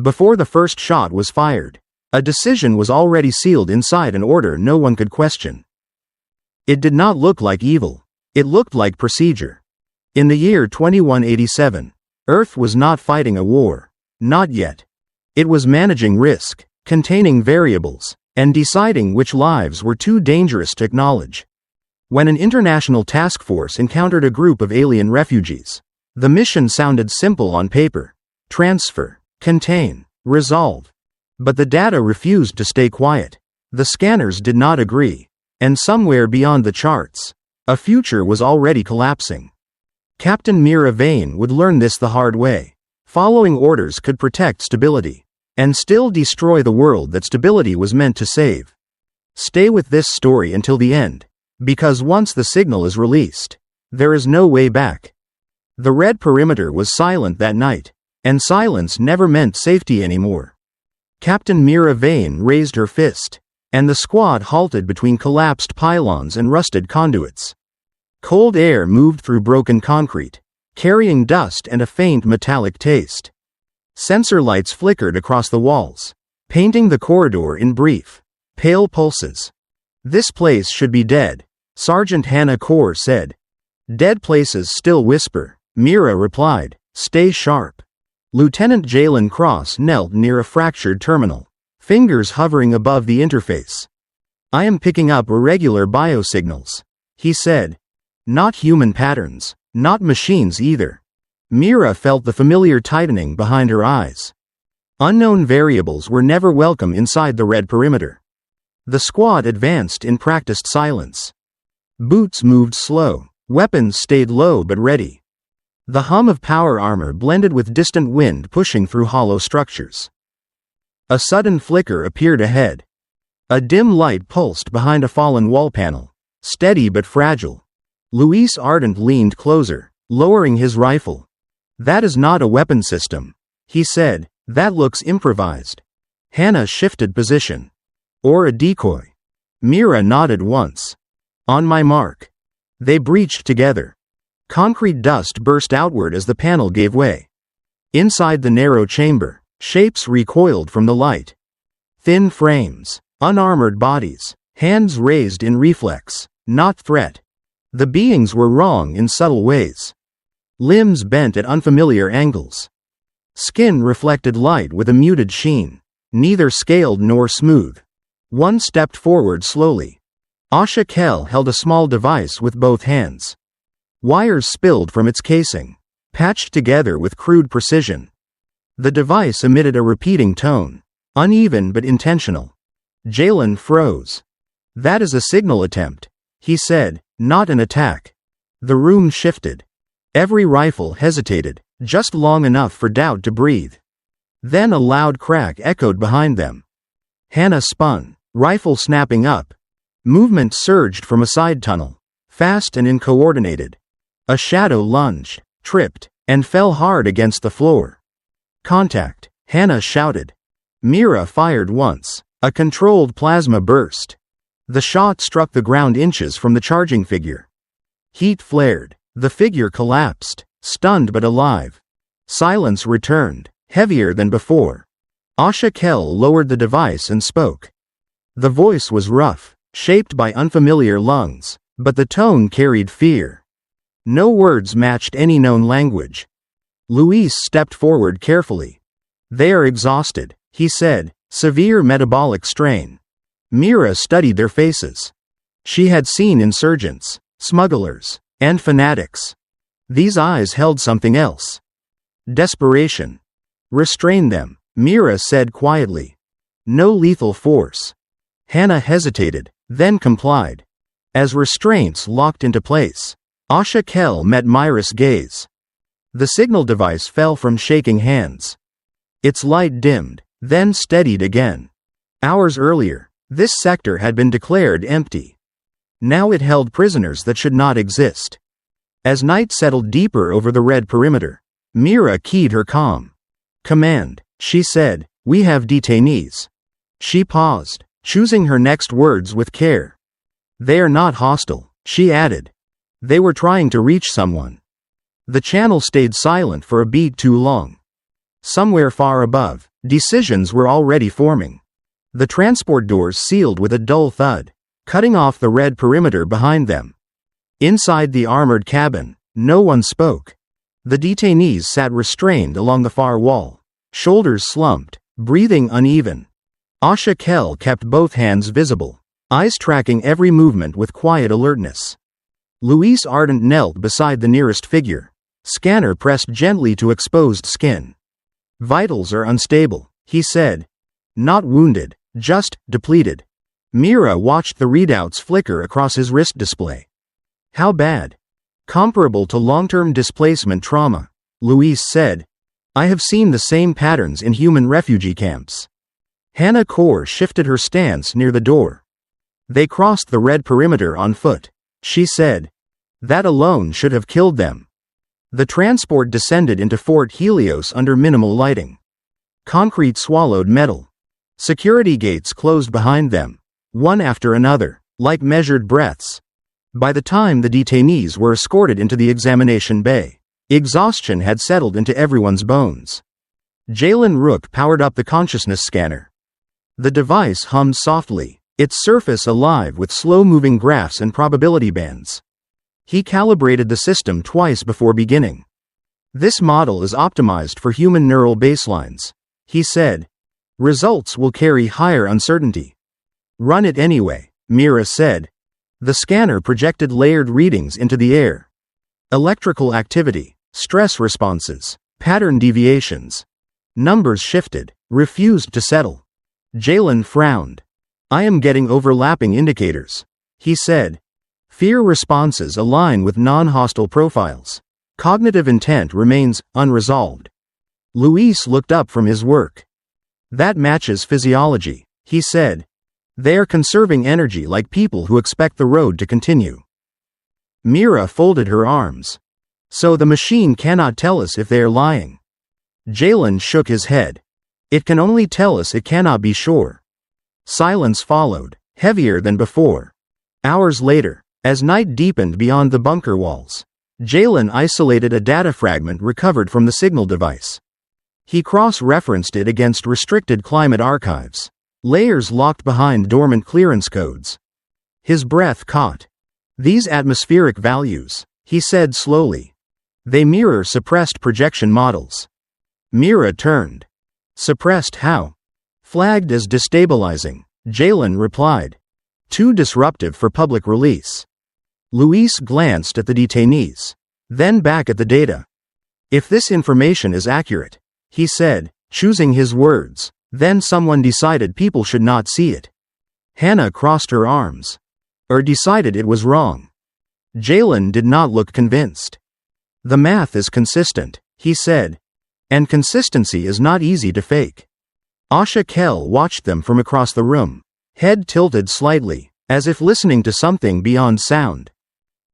Before the first shot was fired, a decision was already sealed inside an order no one could question. It did not look like evil. It looked like procedure. In the year 2187, Earth was not fighting a war. Not yet. It was managing risk, containing variables, and deciding which lives were too dangerous to acknowledge. When an international task force encountered a group of alien refugees, the mission sounded simple on paper: transfer, contain, resolve. But the data refused to stay quiet. The scanners did not agree. And somewhere beyond the charts, a future was already collapsing. Captain Mira Vane would learn this the hard way. Following orders could protect stability, and still destroy the world that stability was meant to save. Stay with this story until the end, because once the signal is released, there is no way back. The red perimeter was silent that night, and silence never meant safety anymore. Captain Mira Vane raised her fist, and the squad halted between collapsed pylons and rusted conduits. Cold air moved through broken concrete, carrying dust and a faint metallic taste. Sensor lights flickered across the walls, painting the corridor in brief, pale pulses. "This place should be dead," Sergeant Hannah Kaur said. "Dead places still whisper," Mira replied. "Stay sharp." Lieutenant Jalen Cross knelt near a fractured terminal, fingers hovering above the interface. "I am picking up irregular biosignals," he said. "Not human patterns, not machines either." Mira felt the familiar tightening behind her eyes. Unknown variables were never welcome inside the red perimeter. The squad advanced in practiced silence. Boots moved slow, weapons stayed low but ready. The hum of power armor blended with distant wind pushing through hollow structures. A sudden flicker appeared ahead. A dim light pulsed behind a fallen wall panel, steady but fragile. Luis Ardent leaned closer, lowering his rifle. "That is not a weapon system," he said. "That looks improvised." Hannah shifted position. "Or a decoy." Mira nodded once. "On my mark." They breached together. Concrete dust burst outward as the panel gave way. Inside the narrow chamber, shapes recoiled from the light. Thin frames, unarmored bodies, hands raised in reflex, not threat. The beings were wrong in subtle ways. Limbs bent at unfamiliar angles. Skin reflected light with a muted sheen, neither scaled nor smooth. One stepped forward slowly. Asha Kell held a small device with both hands. Wires spilled from its casing, patched together with crude precision. The device emitted a repeating tone, uneven but intentional. Jalen froze. "That is a signal attempt," he said, "not an attack." The room shifted. Every rifle hesitated, just long enough for doubt to breathe. Then a loud crack echoed behind them. Hannah spun, rifle snapping up. Movement surged from a side tunnel, fast and uncoordinated. A shadow lunged, tripped, and fell hard against the floor. "Contact," Hannah shouted. Mira fired once. A controlled plasma burst. The shot struck the ground inches from the charging figure. Heat flared. The figure collapsed, stunned but alive. Silence returned, heavier than before. Asha Kell lowered the device and spoke. The voice was rough, shaped by unfamiliar lungs, but the tone carried fear. No words matched any known language. Luis stepped forward carefully. "They are exhausted," he said, "severe metabolic strain." Mira studied their faces. She had seen insurgents, smugglers, and fanatics. These eyes held something else. Desperation. "Restrain them," Mira said quietly. "No lethal force." Hannah hesitated, then complied. As restraints locked into place, Asha Kell met Myra's gaze. The signal device fell from shaking hands. Its light dimmed, then steadied again. Hours earlier, this sector had been declared empty. Now it held prisoners that should not exist. As night settled deeper over the red perimeter, Mira keyed her calm. "Command," she said, "we have detainees." She paused, choosing her next words with care. "They are not hostile," she added. "They were trying to reach someone." The channel stayed silent for a beat too long. Somewhere far above, decisions were already forming. The transport doors sealed with a dull thud, cutting off the red perimeter behind them. Inside the armored cabin, no one spoke. The detainees sat restrained along the far wall, shoulders slumped, breathing uneven. HFY kept both hands visible, eyes tracking every movement with quiet alertness. Luis Ardent knelt beside the nearest figure, scanner pressed gently to exposed skin. Vitals are unstable, he said. Not wounded, just depleted. Mira watched the readouts flicker across his wrist display. How bad? Comparable to long-term displacement trauma, Luis said. I have seen the same patterns in human refugee camps. Hannah Kaur shifted her stance near the door. They crossed the red perimeter on foot, she said. That alone should have killed them. The transport descended into Fort Helios under minimal lighting. Concrete swallowed metal. Security gates closed behind them, one after another, like measured breaths. By the time the detainees were escorted into the examination bay, exhaustion had settled into everyone's bones. Jalen Rook powered up the consciousness scanner. The device hummed softly, its surface alive with slow-moving graphs and probability bands. He calibrated the system twice before beginning. This model is optimized for human neural baselines, he said. Results will carry higher uncertainty. Run it anyway, Mira said. The scanner projected layered readings into the air. Electrical activity, stress responses, pattern deviations. Numbers shifted, refused to settle. Jalen frowned. I am getting overlapping indicators, he said. Fear responses align with non-hostile profiles. Cognitive intent remains unresolved. Luis looked up from his work. That matches physiology, he said. They are conserving energy like people who expect the road to continue. Mira folded her arms. So the machine cannot tell us if they are lying. Jalen shook his head. It can only tell us it cannot be sure. Silence followed, heavier than before. Hours later, as night deepened beyond the bunker walls, Jalen isolated a data fragment recovered from the signal device. He cross-referenced it against restricted climate archives, layers locked behind dormant clearance codes. His breath caught. These atmospheric values, he said slowly. They mirror suppressed projection models. Mira turned. Suppressed how? Flagged as destabilizing, Jalen replied. Too disruptive for public release. Luis glanced at the detainees, then back at the data. If this information is accurate, he said, choosing his words, then someone decided people should not see it. Hannah crossed her arms. Or decided it was wrong. Jalen did not look convinced. The math is consistent, he said. And consistency is not easy to fake. HFY watched them from across the room, head tilted slightly, as if listening to something beyond sound.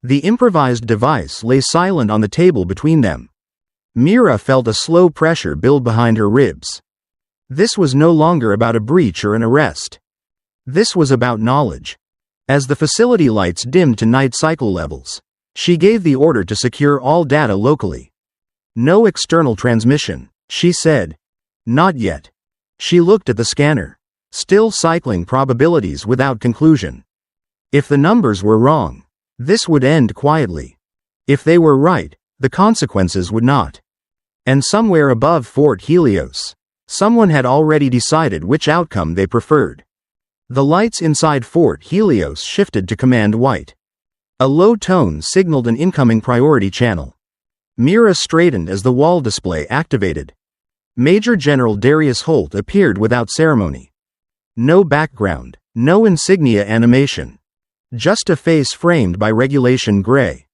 The improvised device lay silent on the table between them. Mira felt a slow pressure build behind her ribs. This was no longer about a breach or an arrest. This was about knowledge. As the facility lights dimmed to night cycle levels, she gave the order to secure all data locally. No external transmission, she said. Not yet. She looked at the scanner, still cycling probabilities without conclusion. If the numbers were wrong, this would end quietly. If they were right, the consequences would not. And somewhere above Fort Helios, someone had already decided which outcome they preferred. The lights inside Fort Helios shifted to command white. A low tone signaled an incoming priority channel. Mira straightened as the wall display activated. Major General Darius Holt appeared without ceremony. No background, no insignia animation. Just a face framed by regulation gray.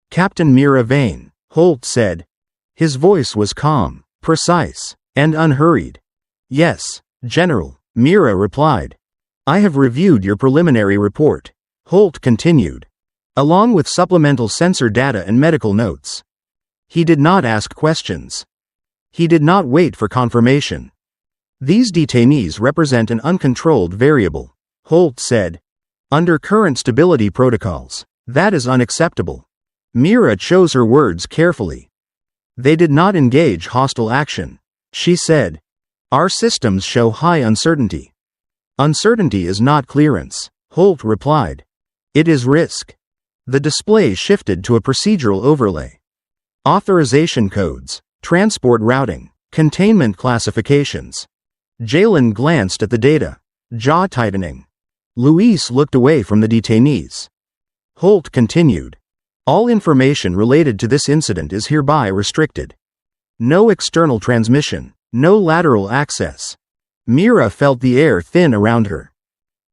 Captain Mira Vane, Holt said. His voice was calm, precise, and unhurried. Yes, General, Mira replied. I have reviewed your preliminary report, Holt continued, along with supplemental sensor data and medical notes. He did not ask questions. He did not wait for confirmation. These detainees represent an uncontrolled variable, Holt said. Under current stability protocols, that is unacceptable. Mira chose her words carefully. They did not engage hostile action. she said. Our systems show high uncertainty. Uncertainty is not clearance, Holt replied. It is risk. The display shifted to a procedural overlay. Authorization codes, transport routing, containment classifications. Jalen glanced at the data, jaw tightening. Luis looked away from the detainees. Holt continued. All information related to this incident is hereby restricted. No external transmission, no lateral access. Mira felt the air thin around her.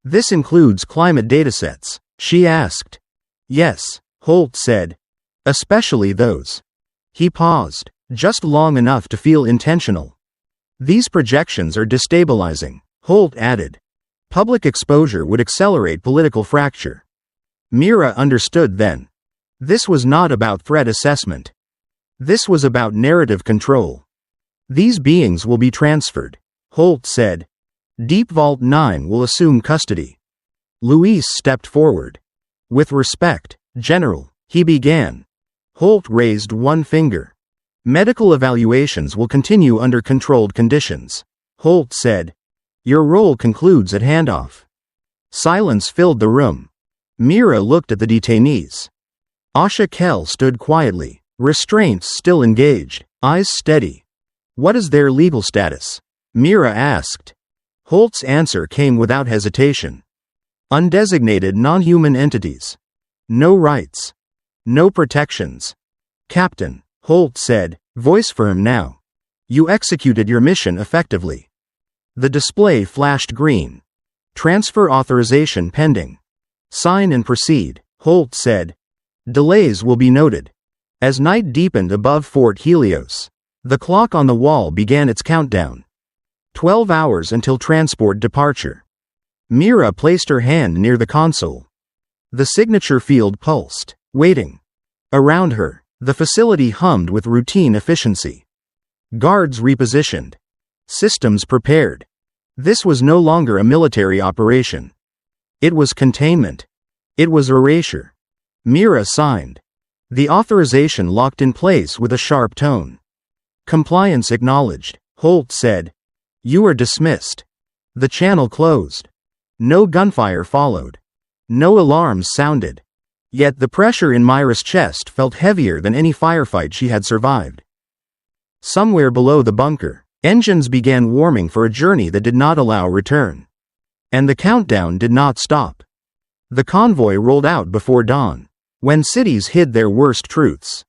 This includes climate datasets, she asked. Yes, Holt said. Especially those. He paused, just long enough to feel intentional. These projections are destabilizing, Holt added. Public exposure would accelerate political fracture. Mira understood then. This was not about threat assessment. This was about narrative control. These beings will be transferred, Holt said. Deep Vault 9 will assume custody. Luis stepped forward. With respect, General, he began. Holt raised one finger. Medical evaluations will continue under controlled conditions, Holt said. Your role concludes at handoff. Silence filled the room. Mira looked at the detainees. Asha Kell stood quietly, restraints still engaged, eyes steady. What is their legal status? Mira asked. Holt's answer came without hesitation. Undesignated non-human entities. No rights. No protections. Captain, Holt said, voice firm now. You executed your mission effectively. The display flashed green. Transfer authorization pending. Sign and proceed, Holt said. Delays will be noted. As night deepened above Fort Helios, the clock on the wall began its countdown. 12 hours until transport departure. Mira placed her hand near the console. The signature field pulsed, waiting. Around her, the facility hummed with routine efficiency. Guards repositioned. Systems prepared. This was no longer a military operation. It was containment. It was erasure. Mira signed. The authorization locked in place with a sharp tone. Compliance acknowledged, Holt said. You are dismissed. The channel closed. No gunfire followed. No alarms sounded. Yet the pressure in Myra's chest felt heavier than any firefight she had survived. Somewhere below the bunker, engines began warming for a journey that did not allow return. And the countdown did not stop. The convoy rolled out before dawn, when cities hid their worst truths.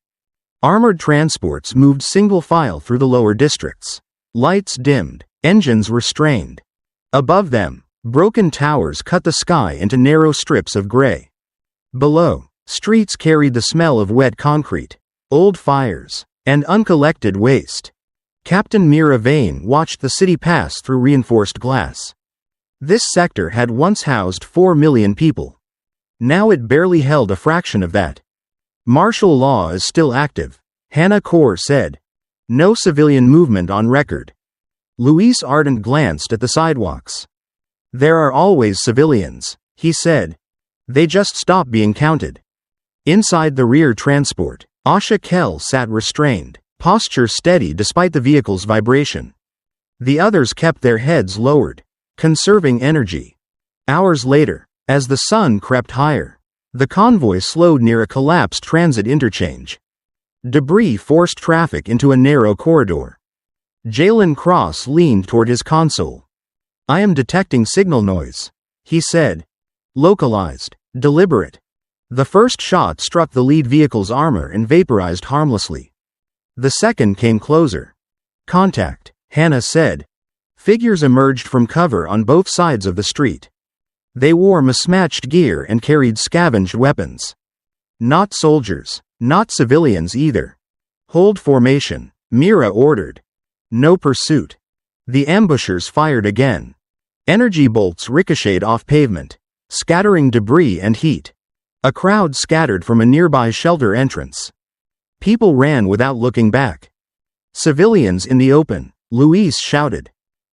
Armored transports moved single file through the lower districts. Lights dimmed, engines restrained. Above them, broken towers cut the sky into narrow strips of gray. Below, streets carried the smell of wet concrete, old fires, and uncollected waste. Captain Mira Vane watched the city pass through reinforced glass. This sector had once housed 4 million people. Now it barely held a fraction of that. Martial law is still active, Hannah Kaur said. No civilian movement on record. Luis Ardent glanced at the sidewalks. There are always civilians, he said. They just stop being counted. Inside the rear transport, Asha Kell sat restrained, posture steady despite the vehicle's vibration. The others kept their heads lowered, conserving energy. Hours later, as the sun crept higher, the convoy slowed near a collapsed transit interchange. Debris forced traffic into a narrow corridor. Jalen Cross leaned toward his console. I am detecting signal noise, he said. Localized, deliberate. The first shot struck the lead vehicle's armor and vaporized harmlessly. The second came closer. Contact, Hannah said. Figures emerged from cover on both sides of the street. They wore mismatched gear and carried scavenged weapons. Not soldiers, not civilians either. Hold formation, Mira ordered. No pursuit. The ambushers fired again. Energy bolts ricocheted off pavement, scattering debris and heat. A crowd scattered from a nearby shelter entrance. People ran without looking back. Civilians in the open, Luis shouted.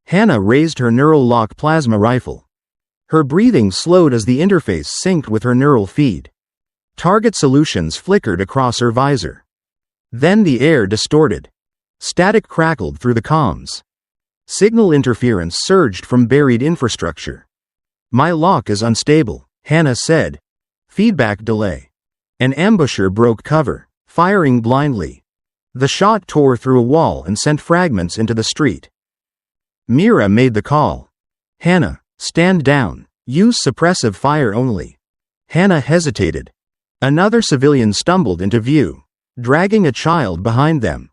Hannah raised her neural lock plasma rifle. Her breathing slowed as the interface synced with her neural feed. Target solutions flickered across her visor. Then the air distorted. Static crackled through the comms. Signal interference surged from buried infrastructure. My lock is unstable, Hannah said. Feedback delay. An ambusher broke cover, firing blindly. The shot tore through a wall and sent fragments into the street. Mira made the call. Hannah, stand down. Use suppressive fire only. Hannah hesitated. Another civilian stumbled into view, dragging a child behind them.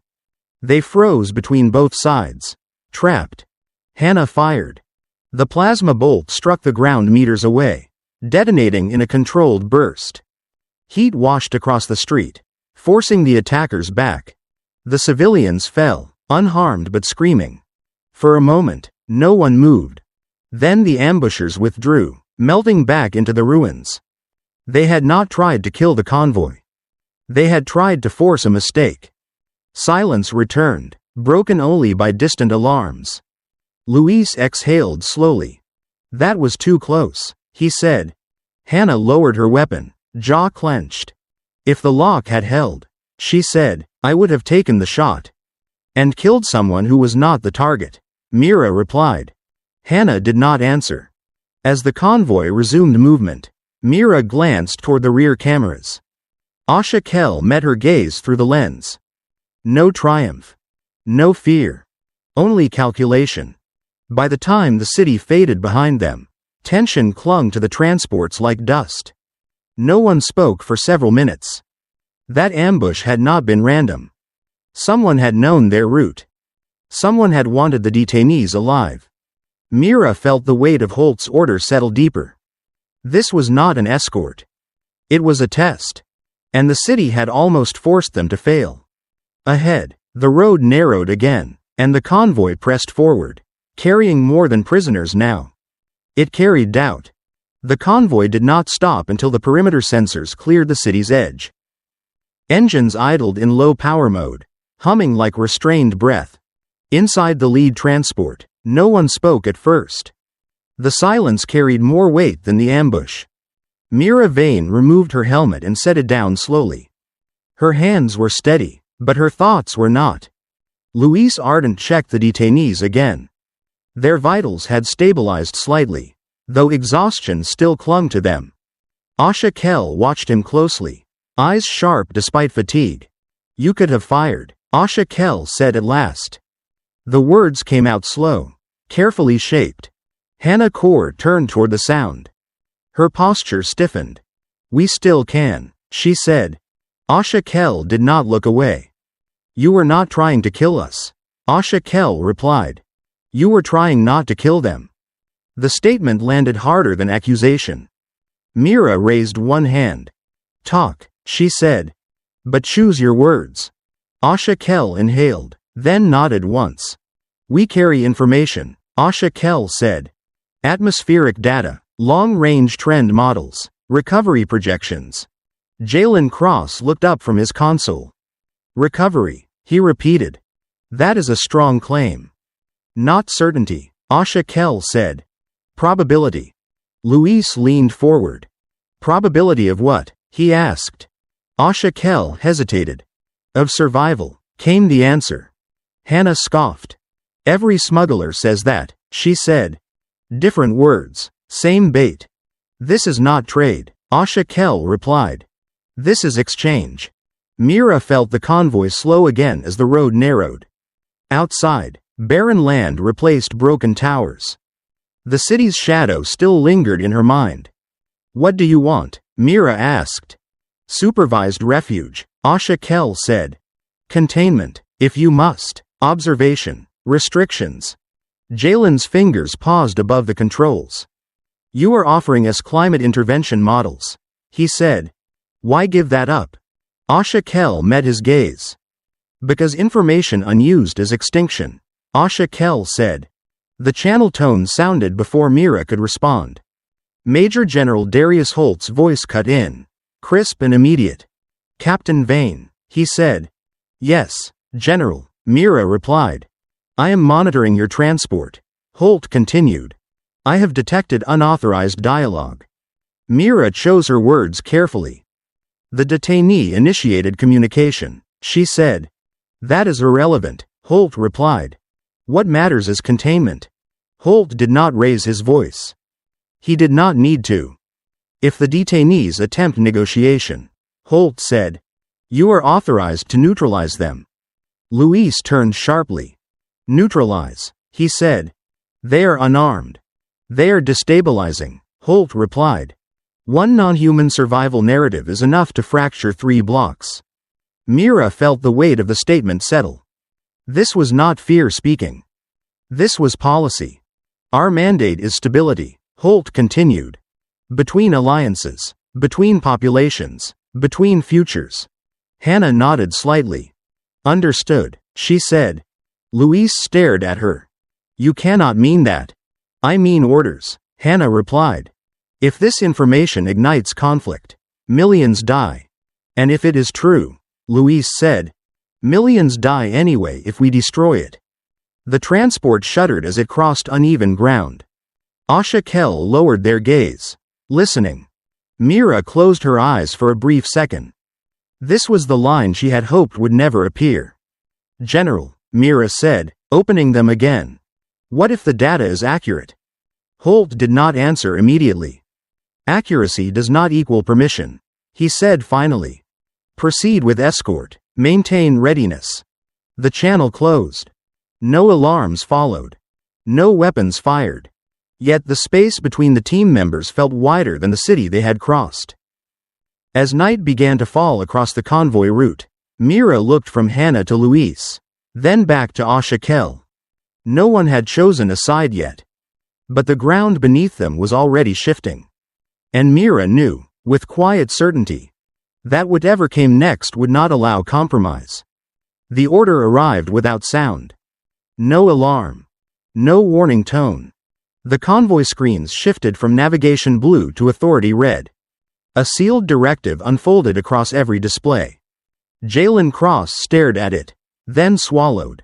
They froze between both sides. Trapped. Hannah fired. The plasma bolt struck the ground meters away, detonating in a controlled burst. Heat washed across the street, forcing the attackers back. The civilians fell, unharmed but screaming. For a moment, no one moved. Then the ambushers withdrew, melting back into the ruins. They had not tried to kill the convoy. They had tried to force a mistake. Silence returned, broken only by distant alarms. Luis exhaled slowly. That was too close, he said. Hannah lowered her weapon, jaw clenched. If the lock had held, she said, I would have taken the shot. And killed someone who was not the target, Mira replied. Hannah did not answer. As the convoy resumed movement, Mira glanced toward the rear cameras. Asha Kell met her gaze through the lens. No triumph. No fear. Only calculation. By the time the city faded behind them, tension clung to the transports like dust. No one spoke for several minutes. That ambush had not been random. Someone had known their route. Someone had wanted the detainees alive. Mira felt the weight of Holt's order settle deeper. This was not an escort. It was a test. And the city had almost forced them to fail. Ahead, the road narrowed again, and the convoy pressed forward, carrying more than prisoners now. It carried doubt. The convoy did not stop until the perimeter sensors cleared the city's edge. Engines idled in low power mode, humming like restrained breath. Inside the lead transport, no one spoke at first. The silence carried more weight than the ambush. Mira Vane removed her helmet and set it down slowly. Her hands were steady, but her thoughts were not. Luis Ardent checked the detainees again. Their vitals had stabilized slightly, though exhaustion still clung to them. Asha Kell watched him closely, eyes sharp despite fatigue. You could have fired, Asha Kell said at last. The words came out slow, carefully shaped. Hannah Kaur turned toward the sound. Her posture stiffened. We still can, she said. Asha Kell did not look away. You were not trying to kill us, Asha Kell replied. You were trying not to kill them. The statement landed harder than accusation. Mira raised one hand. Talk, she said. But choose your words. Asha Kell inhaled, then nodded once. We carry information, Asha Kell said. Atmospheric data, long-range trend models, recovery projections. Jalen Cross looked up from his console. Recovery, he repeated. That is a strong claim. Not certainty, Asha Kell said. Probability. Luis leaned forward. Probability of what? He asked. Asha Kell hesitated. Of survival, came the answer. Hannah scoffed. Every smuggler says that, she said. Different words, same bait. This is not trade, Asha Kell replied. This is exchange. Mira felt the convoy slow again as the road narrowed. Outside, barren land replaced broken towers. The city's shadow still lingered in her mind. What do you want? Mira asked. Supervised refuge, Asha Kell said. Containment, if you must. Observation, restrictions. Jalen's fingers paused above the controls. You are offering us climate intervention models, he said. Why give that up? Asha Kell met his gaze. Because information unused is extinction, Asha Kell said. The channel tone sounded before Mira could respond. Major General Darius Holt's voice cut in, crisp and immediate. Captain Vane, he said. Yes, General, Mira replied. I am monitoring your transport, Holt continued. I have detected unauthorized dialogue. Mira chose her words carefully. The detainee initiated communication, she said. That is irrelevant, Holt replied. What matters is containment. Holt did not raise his voice. He did not need to. If the detainees attempt negotiation, Holt said, you are authorized to neutralize them. Luis turned sharply. Neutralize, he said. They are unarmed. They are destabilizing, Holt replied. One non-human survival narrative is enough to fracture 3 blocks. Mira felt the weight of the statement settle. This was not fear speaking. This was policy. Our mandate is stability, Holt continued. Between alliances, between populations, between futures. Hannah nodded slightly. Understood, she said. Luis stared at her. You cannot mean that. I mean orders, Hannah replied. If this information ignites conflict, millions die. And if it is true, Luis said, millions die anyway if we destroy it. The transport shuddered as it crossed uneven ground. Asha Kell lowered their gaze, listening. Mira closed her eyes for a brief second. This was the line she had hoped would never appear. General, Mira said, opening them again. What if the data is accurate? Holt did not answer immediately. Accuracy does not equal permission, he said finally. Proceed with escort, maintain readiness. The channel closed. No alarms followed. No weapons fired. Yet the space between the team members felt wider than the city they had crossed. As night began to fall across the convoy route, Mira looked from Hannah to Luis, then back to Asha Kell. No one had chosen a side yet. But the ground beneath them was already shifting. And Mira knew, with quiet certainty, that whatever came next would not allow compromise. The order arrived without sound. No alarm. No warning tone. The convoy screens shifted from navigation blue to authority red. A sealed directive unfolded across every display. Jalen Cross stared at it, then swallowed.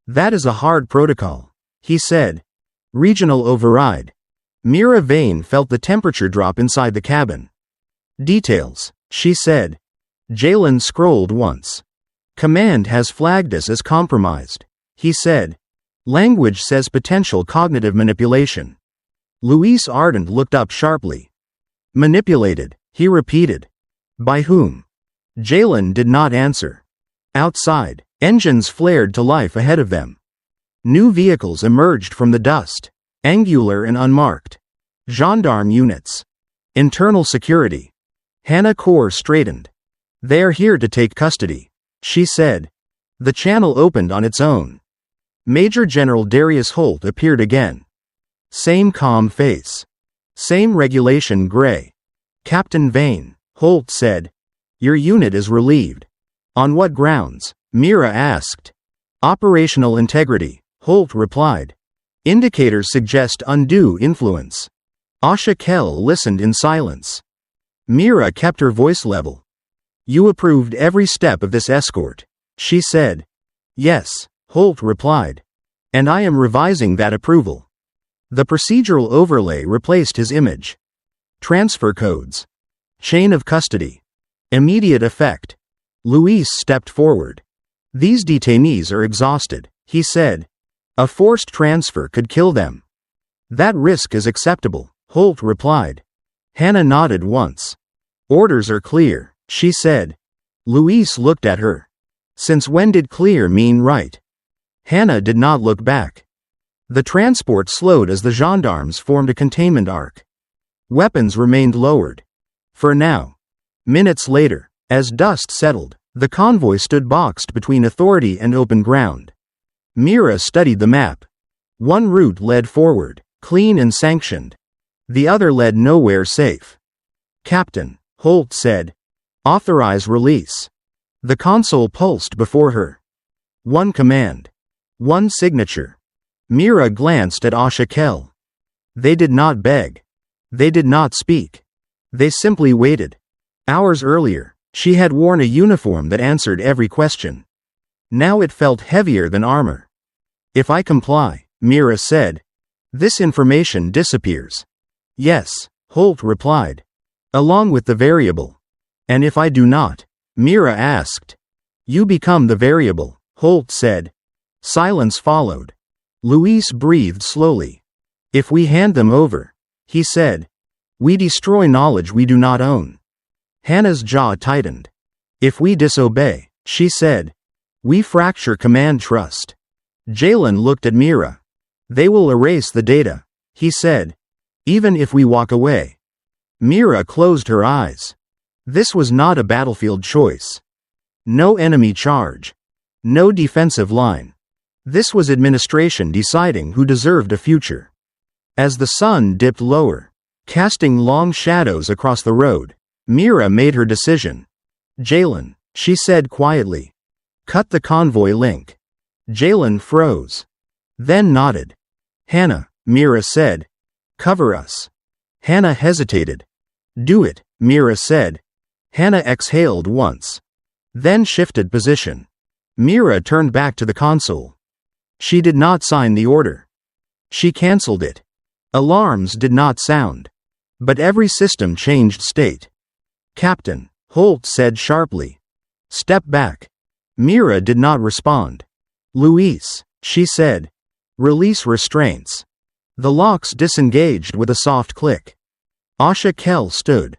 That is a hard protocol, he said. Regional override. Mira Vane felt the temperature drop inside the cabin. Details, she said. Jalen scrolled once. Command has flagged us as compromised, he said. Language says potential cognitive manipulation. Luis Ardent looked up sharply. Manipulated, he repeated. By whom? Jalen did not answer. Outside, engines flared to life ahead of them. New vehicles emerged from the dust, angular and unmarked. Gendarme units. Internal security. Hannah Kaur straightened. They are here to take custody, she said. The channel opened on its own. Major General Darius Holt appeared again. Same calm face. Same regulation gray. Captain Vane, Holt said. Your unit is relieved. On what grounds? Mira asked. Operational integrity, Holt replied. Indicators suggest undue influence. Asha Kell listened in silence. Mira kept her voice level. You approved every step of this escort, she said. Yes, Holt replied. And I am revising that approval. The procedural overlay replaced his image. Transfer codes. Chain of custody. Immediate effect. Luis stepped forward. These detainees are exhausted, he said. A forced transfer could kill them. That risk is acceptable, Holt replied. Hannah nodded once. Orders are clear, she said. Luis looked at her. Since when did clear mean right? Hannah did not look back. The transport slowed as the gendarmes formed a containment arc. Weapons remained lowered. For now. Minutes later, as dust settled, the convoy stood boxed between authority and open ground. Mira studied the map. One route led forward, clean and sanctioned. The other led nowhere safe. Captain, Holt said. Authorize release. The console pulsed before her. One command. One signature. Mira glanced at Asha Kell. They did not beg. They did not speak. They simply waited. Hours earlier, she had worn a uniform that answered every question. Now it felt heavier than armor. If I comply, Mira said, this information disappears. Yes, Holt replied. Along with the variable. And if I do not? Mira asked. You become the variable, Holt said. Silence followed. Luis breathed slowly. If we hand them over, he said, we destroy knowledge we do not own. Hannah's jaw tightened. If we disobey, she said, we fracture command trust. Jalen looked at Mira. They will erase the data, he said, even if we walk away. Mira closed her eyes. This was not a battlefield choice. No enemy charge. No defensive line. This was administration deciding who deserved a future. As the sun dipped lower, casting long shadows across the road, Mira made her decision. Jalen, she said quietly. Cut the convoy link. Jalen froze. Then nodded. Hannah, Mira said. Cover us. Hannah hesitated. Do it, Mira said. Hannah exhaled once. Then shifted position. Mira turned back to the console. She did not sign the order. She cancelled it. Alarms did not sound. But every system changed state. Captain, Holt said sharply. Step back. Mira did not respond. Luis, she said. Release restraints. The locks disengaged with a soft click. Asha Kell stood.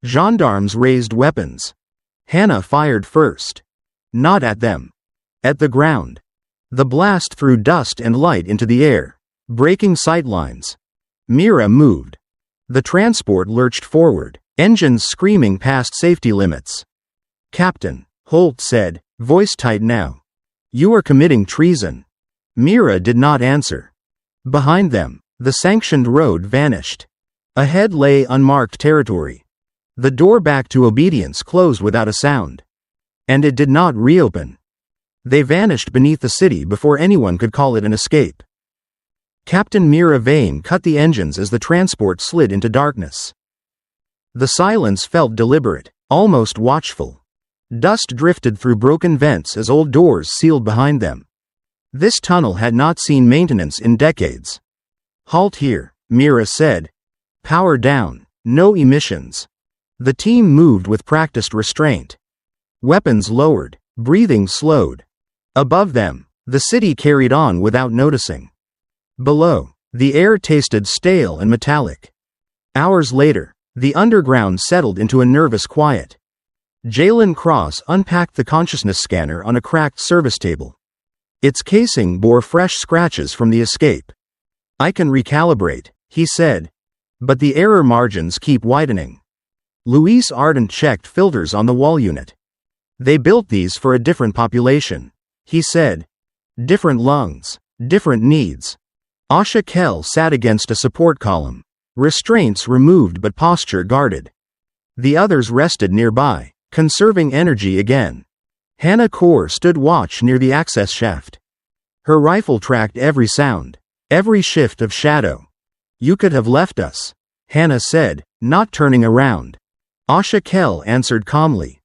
Gendarmes raised weapons. Hannah fired first. Not at them. At the ground. The blast threw dust and light into the air, breaking sightlines. Mira moved. The transport lurched forward, engines screaming past safety limits. Captain, Holt said, voice tight now. You are committing treason. Mira did not answer. Behind them, the sanctioned road vanished. Ahead lay unmarked territory. The door back to obedience closed without a sound. And it did not reopen. They vanished beneath the city before anyone could call it an escape. Captain Mira Vane cut the engines as the transport slid into darkness. The silence felt deliberate, almost watchful. Dust drifted through broken vents as old doors sealed behind them. This tunnel had not seen maintenance in decades. Halt here, Mira said. Power down, no emissions. The team moved with practiced restraint. Weapons lowered, breathing slowed. Above them, the city carried on without noticing. Below, the air tasted stale and metallic. Hours later, the underground settled into a nervous quiet. Jalen Cross unpacked the consciousness scanner on a cracked service table. Its casing bore fresh scratches from the escape. I can recalibrate, he said. But the error margins keep widening. Luis Ardent checked filters on the wall unit. They built these for a different population, he said. Different lungs, different needs. Asha Kell sat against a support column. Restraints removed but posture guarded. The others rested nearby, conserving energy again. Hannah Kaur stood watch near the access shaft. Her rifle tracked every sound, every shift of shadow. You could have left us, Hannah said, not turning around. Asha Kell answered calmly.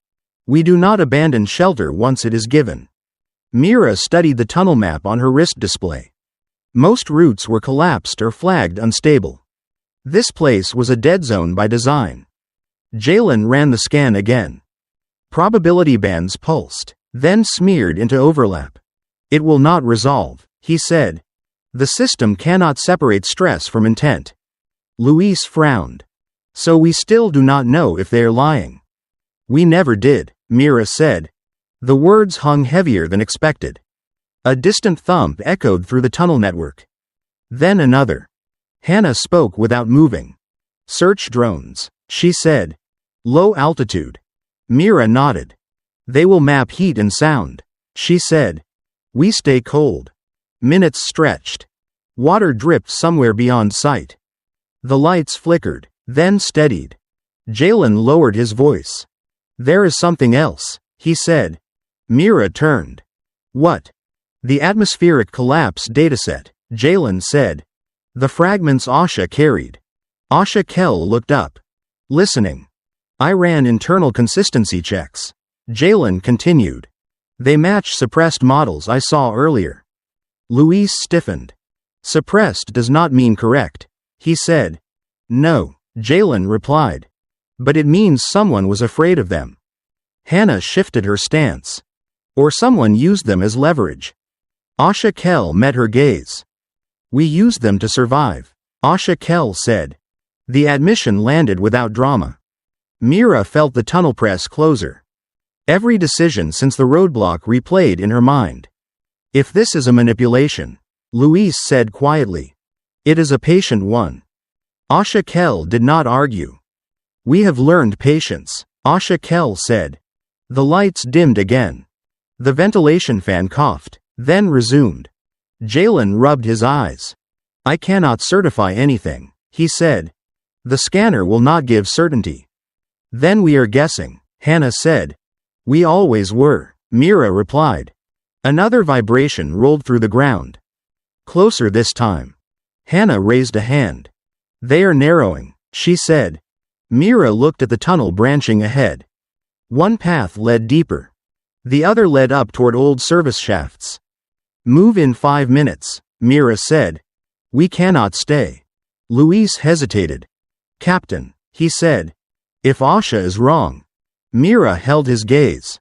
We do not abandon shelter once it is given. Mira studied the tunnel map on her wrist display. Most routes were collapsed or flagged unstable. This place was a dead zone by design. Jalen ran the scan again. Probability bands pulsed, then smeared into overlap. It will not resolve, he said. The system cannot separate stress from intent. Luis frowned. So we still do not know if they are lying. We never did, Mira said. The words hung heavier than expected. A distant thump echoed through the tunnel network. Then another. Hannah spoke without moving. Search drones, she said. Low altitude. Mira nodded. They will map heat and sound, she said. We stay cold. Minutes stretched. Water dripped somewhere beyond sight. The lights flickered, then steadied. Jalen lowered his voice. There is something else, he said. Mira turned. What? The atmospheric collapse dataset, Jalen said. The fragments Asha carried. Asha Kell looked up. Listening. I ran internal consistency checks. Jalen continued. They match suppressed models I saw earlier. Luis stiffened. Suppressed does not mean correct, he said. No, Jalen replied. But it means someone was afraid of them. Hannah shifted her stance. Or someone used them as leverage. Asha Kell met her gaze. We used them to survive, Asha Kell said. The admission landed without drama. Mira felt the tunnel press closer. Every decision since the roadblock replayed in her mind. If this is a manipulation, Louise said quietly, it is a patient one. Asha Kell did not argue. We have learned patience, Asha Kell said. The lights dimmed again. The ventilation fan coughed, then resumed. Jalen rubbed his eyes. I cannot certify anything, he said. The scanner will not give certainty. Then we are guessing, Hannah said. We always were, Mira replied. Another vibration rolled through the ground. Closer this time. Hannah raised a hand. They are narrowing, she said. Mira looked at the tunnel branching ahead. One path led deeper. The other led up toward old service shafts. Move in 5 minutes, Mira said. We cannot stay. Luis hesitated. Captain, he said. If Asha is wrong. Mira held his gaze.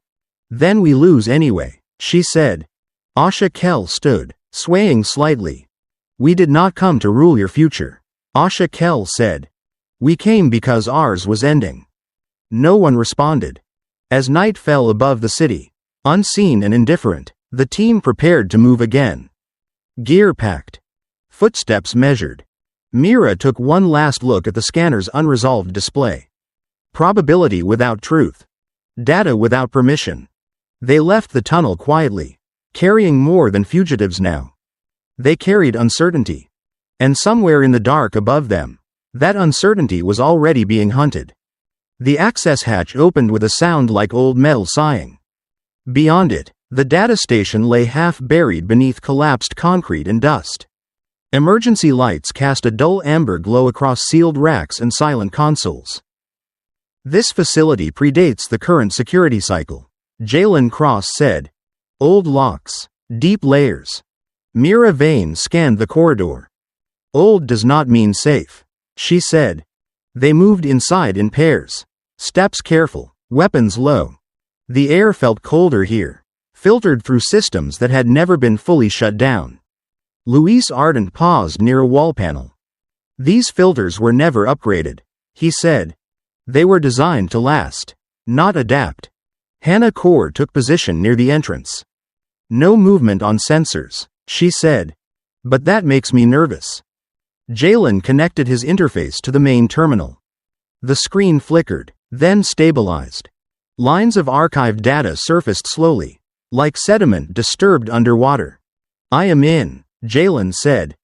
Then we lose anyway, she said. Asha Kell stood, swaying slightly. We did not come to rule your future, Asha Kell said. We came because ours was ending. No one responded. As night fell above the city, unseen and indifferent, the team prepared to move again. Gear packed. Footsteps measured. Mira took one last look at the scanner's unresolved display. Probability without truth. Data without permission. They left the tunnel quietly, carrying more than fugitives now. They carried uncertainty. And somewhere in the dark above them, that uncertainty was already being hunted. The access hatch opened with a sound like old metal sighing. Beyond it, the data station lay half buried beneath collapsed concrete and dust. Emergency lights cast a dull amber glow across sealed racks and silent consoles. This facility predates the current security cycle, Jalen Cross said. Old locks, deep layers. Mira Vane scanned the corridor. Old does not mean safe, she said. They moved inside in pairs, steps careful, weapons low. The air felt colder here, filtered through systems that had never been fully shut down. Luis Ardent paused near a wall panel. These filters were never upgraded, he said. They were designed to last, not adapt. Hannah Kaur took position near the entrance. No movement on sensors, she said. But that makes me nervous. Jalen connected his interface to the main terminal. The screen flickered, then stabilized. Lines of archived data surfaced slowly, like sediment disturbed underwater. I am in, Jalen said.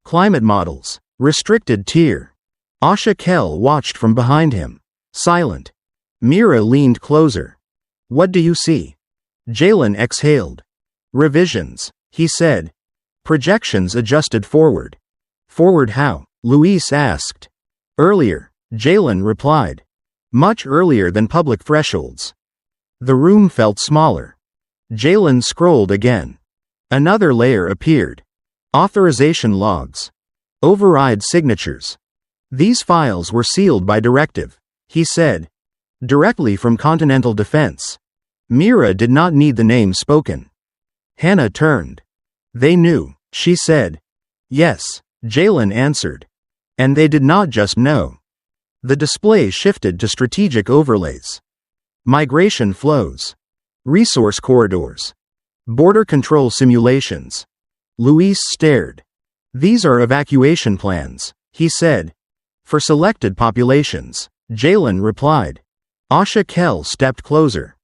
Climate models, restricted tier. Asha Kell watched from behind him, silent. Mira leaned closer. What do you see? Jalen exhaled. Revisions, he said. Projections adjusted forward. Forward how? Luis asked. Earlier, Jalen replied. Much earlier than public thresholds. The room felt smaller. Jalen scrolled again. Another layer appeared. Authorization logs. Override signatures. These files were sealed by directive, he said. Directly from Continental Defense. Mira did not need the name spoken. Hannah turned. They knew, she said. Yes, Jalen answered. And they did not just know. The display shifted to strategic overlays. Migration flows. Resource corridors. Border control simulations. Luis stared. These are evacuation plans, he said. For selected populations, Jalen replied. Asha Kell stepped closer.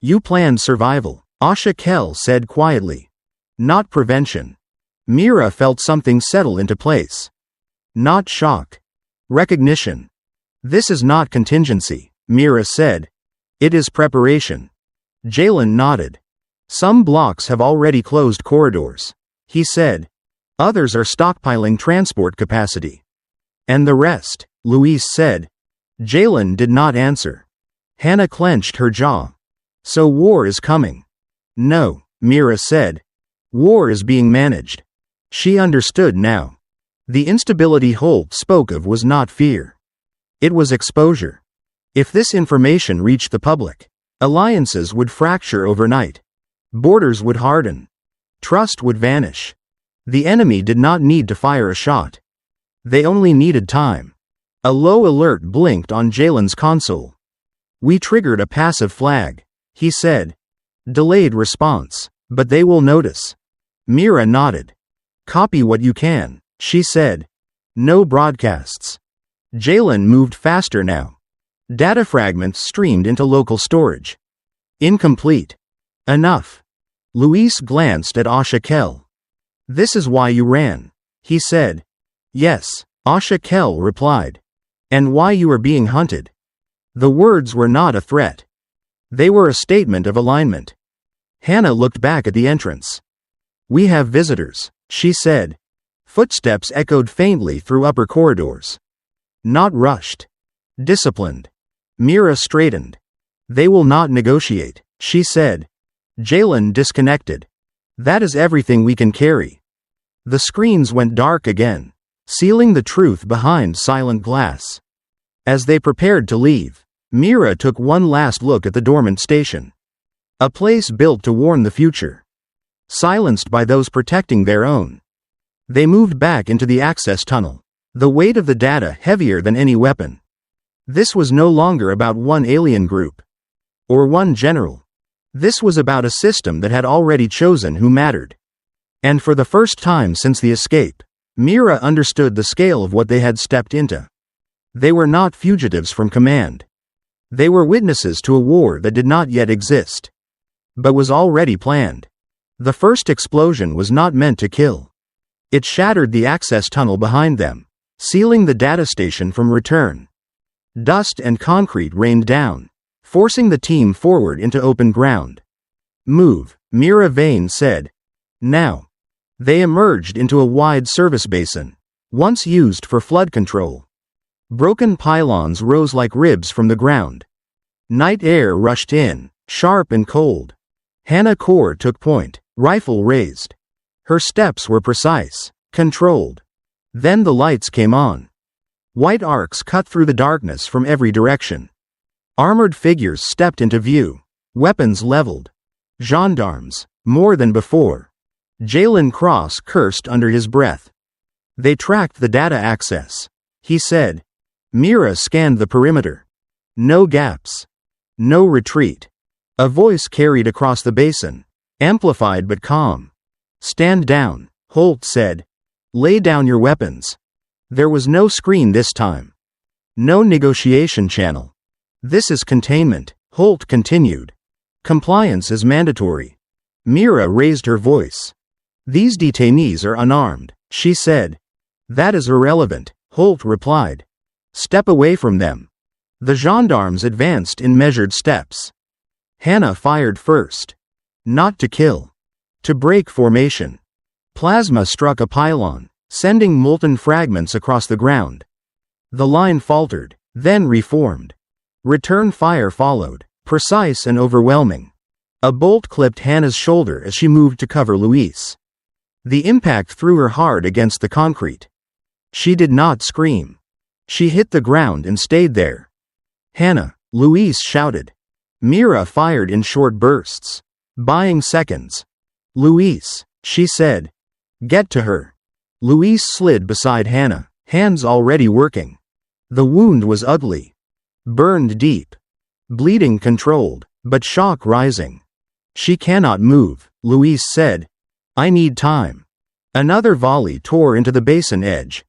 You planned survival, Asha Kell said quietly. Not prevention. Mira felt something settle into place. Not shock. Recognition. This is not contingency, Mira said. It is preparation. Jalen nodded. Some blocks have already closed corridors, he said. Others are stockpiling transport capacity. And the rest, Luis said. Jalen did not answer. Hannah clenched her jaw. So war is coming. No, Mira said. War is being managed. She understood now. The instability Holt spoke of was not fear. It was exposure. If this information reached the public, alliances would fracture overnight. Borders would harden. Trust would vanish. The enemy did not need to fire a shot. They only needed time. A low alert blinked on Jalen's console. We triggered a passive flag, he said. Delayed response, but they will notice. Mira nodded. Copy what you can, she said. No broadcasts. Jalen moved faster now. Data fragments streamed into local storage. Incomplete. Enough. Luis glanced at Asha Kell. This is why you ran, he said. Yes, Asha Kell replied. And why you are being hunted. The words were not a threat. They were a statement of alignment. Hannah looked back at the entrance. We have visitors, she said. Footsteps echoed faintly through upper corridors. Not rushed. Disciplined. Mira straightened. They will not negotiate, she said. Jalen disconnected. That is everything we can carry. The screens went dark again, sealing the truth behind silent glass. As they prepared to leave, Mira took one last look at the dormant station. A place built to warn the future. Silenced by those protecting their own. They moved back into the access tunnel, the weight of the data heavier than any weapon. This was no longer about one alien group. Or one general. This was about a system that had already chosen who mattered. And for the first time since the escape, Mira understood the scale of what they had stepped into. They were not fugitives from command. They were witnesses to a war that did not yet exist, but was already planned. The first explosion was not meant to kill. It shattered the access tunnel behind them, sealing the data station from return. Dust and concrete rained down, forcing the team forward into open ground. Move, Mira Vane said. Now. They emerged into a wide service basin, once used for flood control. Broken pylons rose like ribs from the ground. Night air rushed in, sharp and cold. Hannah Kaur took point, rifle raised. Her steps were precise, controlled. Then the lights came on. White arcs cut through the darkness from every direction. Armored figures stepped into view, weapons leveled. Gendarmes, more than before. Jalen Cross cursed under his breath. They tracked the data access, he said. Mira scanned the perimeter. No gaps. No retreat. A voice carried across the basin, amplified but calm. Stand down, Holt said. Lay down your weapons. There was no screen this time. No negotiation channel. This is containment, Holt continued. Compliance is mandatory. Mira raised her voice. These detainees are unarmed, she said. That is irrelevant, Holt replied. Step away from them. The gendarmes advanced in measured steps. Hannah fired first. Not to kill. To break formation. Plasma struck a pylon, sending molten fragments across the ground. The line faltered, then reformed. Return fire followed, precise and overwhelming. A bolt clipped Hannah's shoulder as she moved to cover Luis. The impact threw her hard against the concrete. She did not scream. She hit the ground and stayed there. Hannah, Luis shouted. Mira fired in short bursts, buying seconds. Luis, she said. Get to her. Luis slid beside Hannah, hands already working. The wound was ugly. Burned deep. Bleeding controlled, but shock rising. She cannot move, Luis said. I need time. Another volley tore into the basin edge.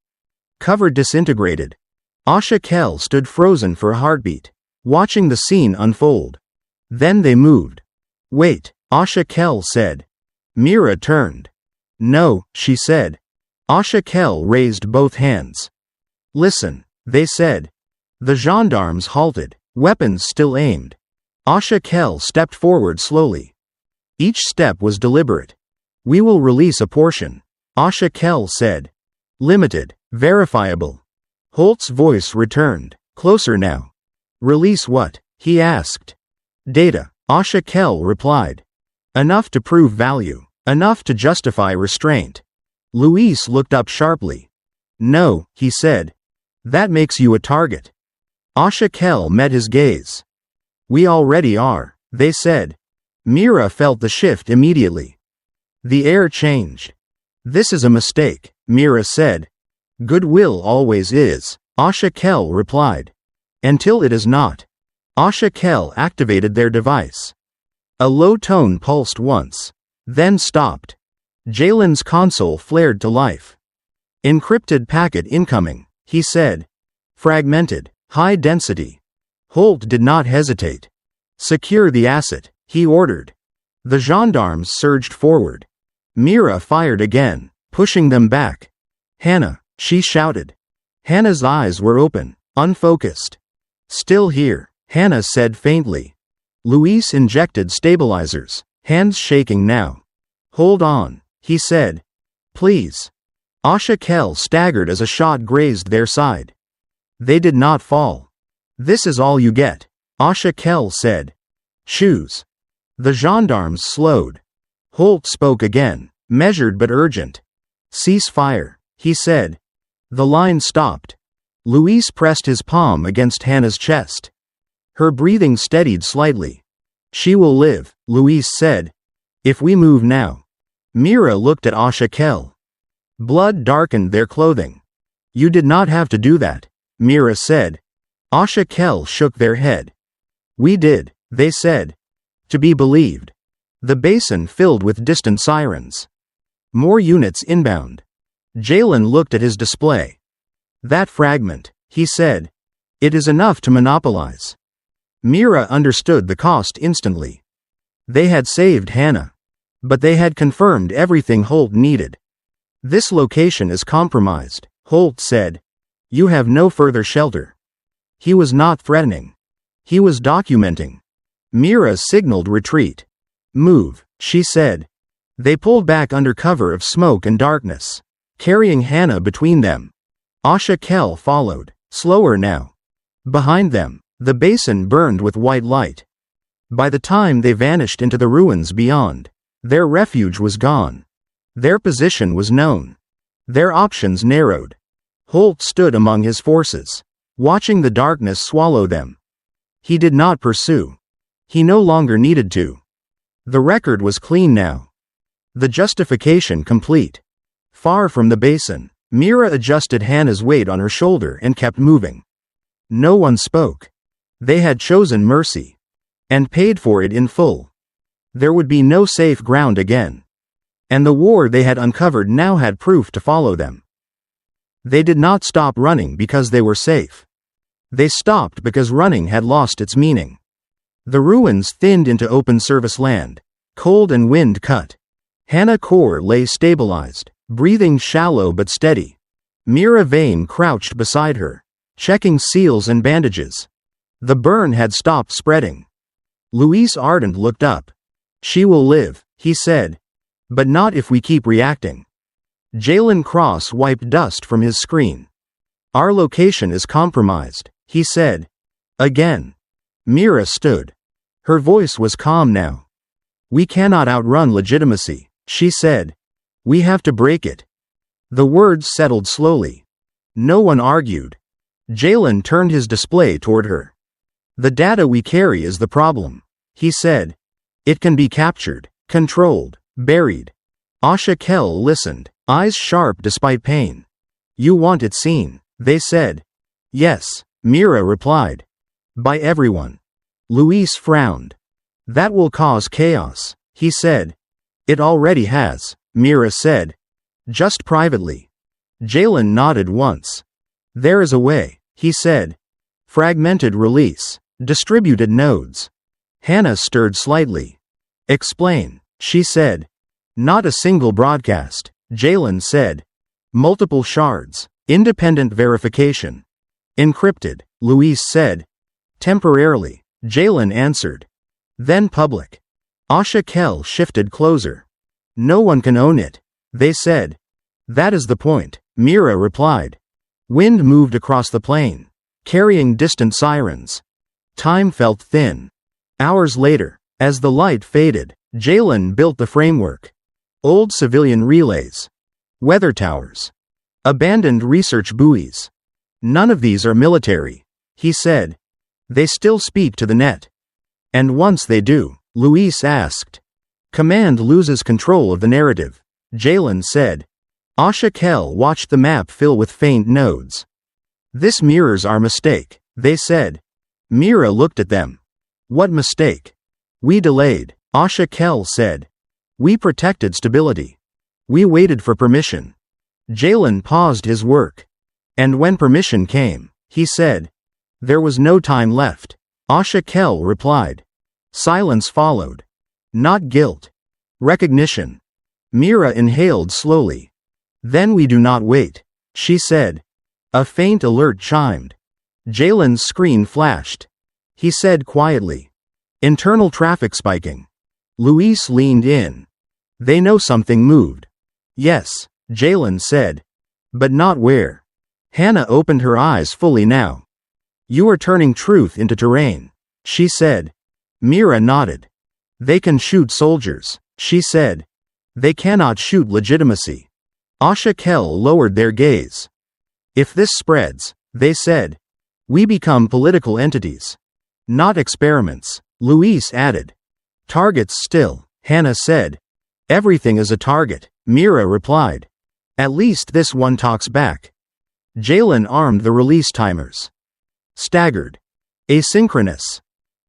Cover disintegrated. Asha Kell stood frozen for a heartbeat, watching the scene unfold. Then they moved. Wait, Asha Kell said. Mira turned. No, she said. Asha Kell raised both hands. Listen, they said. The gendarmes halted, weapons still aimed. Asha Kell stepped forward slowly. Each step was deliberate. We will release a portion, Asha Kell said. Limited, verifiable. Holt's voice returned, closer now. Release what? He asked. Data, Asha Kell replied. Enough to prove value, enough to justify restraint. Luis looked up sharply. No, he said. That makes you a target. Asha Kell met his gaze. We already are, they said. Mira felt the shift immediately. The air changed. This is a mistake, Mira said. Goodwill always is, HFY replied. Until it is not. HFY activated their device. A low tone pulsed once, then stopped. Jalen's console flared to life. Encrypted packet incoming, he said. Fragmented, high density. Holt did not hesitate. Secure the asset, he ordered. The gendarmes surged forward. Mira fired again, pushing them back. Hannah, she shouted. Hannah's eyes were open, unfocused. Still here, Hannah said faintly. Luis injected stabilizers, hands shaking now. Hold on, he said. Please. HFY staggered as a shot grazed their side. They did not fall. This is all you get, HFY said. Choose. The gendarmes slowed. Holt spoke again, measured but urgent. Cease fire, he said. The line stopped. Luis pressed his palm against Hannah's chest. Her breathing steadied slightly. She will live, Luis said. If we move now. Mira looked at HFY. Blood darkened their clothing. You did not have to do that, Mira said. HFY shook their head. We did, they said. To be believed. The basin filled with distant sirens. More units inbound. Jalen looked at his display. That fragment, he said. It is enough to monopolize. Mira understood the cost instantly. They had saved Hannah. But they had confirmed everything Holt needed. This location is compromised, Holt said. You have no further shelter. He was not threatening. He was documenting. Mira signaled retreat. Move, she said. They pulled back under cover of smoke and darkness, carrying Hannah between them. HFY followed, slower now. Behind them, the basin burned with white light. By the time they vanished into the ruins beyond, their refuge was gone. Their position was known. Their options narrowed. Holt stood among his forces, watching the darkness swallow them. He did not pursue. He no longer needed to. The record was clean now. The justification complete. Far from the basin, Mira adjusted Hannah's weight on her shoulder and kept moving. No one spoke. They had chosen mercy. And paid for it in full. There would be no safe ground again. And the war they had uncovered now had proof to follow them. They did not stop running because they were safe. They stopped because running had lost its meaning. The ruins thinned into open service land, cold and wind cut. Hannah Core lay stabilized, breathing shallow but steady. Mira Vane crouched beside her, checking seals and bandages. The burn had stopped spreading. Luis Ardent looked up. She will live, he said. But not if we keep reacting. Jalen Cross wiped dust from his screen. Our location is compromised, he said. Again. Mira stood. Her voice was calm now. We cannot outrun legitimacy, she said. We have to break it. The words settled slowly. No one argued. Jalen turned his display toward her. The data we carry is the problem, he said. It can be captured, controlled, buried. HFY listened, eyes sharp despite pain. You want it seen, they said. Yes, Mira replied. By everyone. Luis frowned. That will cause chaos, he said. It already has, Mira said. Just privately. Jalen nodded once. There is a way, he said. Fragmented release, distributed nodes. Hannah stirred slightly. Explain, she said. Not a single broadcast, Jalen said. Multiple shards, independent verification. Encrypted, Luis said. Temporarily, Jalen answered. Then public. HFY shifted closer. No one can own it, they said. That is the point, Mira replied. Wind moved across the plain, carrying distant sirens. Time felt thin. Hours later, as the light faded, Jalen built the framework. Old civilian relays. Weather towers. Abandoned research buoys. None of these are military, he said. They still speak to the net. And once they do, Luis asked. Command loses control of the narrative, Jalen said. Asha Kell watched the map fill with faint nodes. This mirrors our mistake, they said. Mira looked at them. What mistake? We delayed, Asha Kell said. We protected stability. We waited for permission. Jalen paused his work. And when permission came, he said. There was no time left, Asha Kell replied. Silence followed. Not guilt. Recognition. Mira inhaled slowly. Then we do not wait, she said. A faint alert chimed. Jalen's screen flashed. He said quietly. Internal traffic spiking. Luis leaned in. They know something moved. Yes, Jalen said. But not where. Hannah opened her eyes fully now. You are turning truth into terrain, she said. Mira nodded. They can shoot soldiers, she said. They cannot shoot legitimacy. Asha Kell lowered their gaze. If this spreads, they said, we become political entities. Not experiments, Luis added. Targets still, Hannah said. Everything is a target, Mira replied. At least this one talks back. Jalen armed the release timers. Staggered. Asynchronous.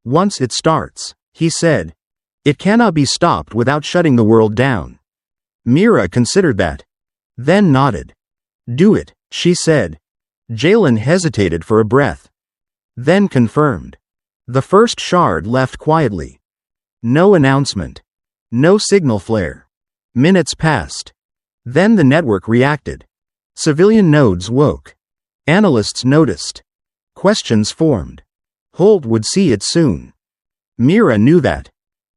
Once it starts, he said. It cannot be stopped without shutting the world down. Mira considered that. Then nodded. Do it, she said. Jalen hesitated for a breath. Then confirmed. The first shard left quietly. No announcement. No signal flare. Minutes passed. Then the network reacted. Civilian nodes woke. Analysts noticed. Questions formed. Holt would see it soon. Mira knew that.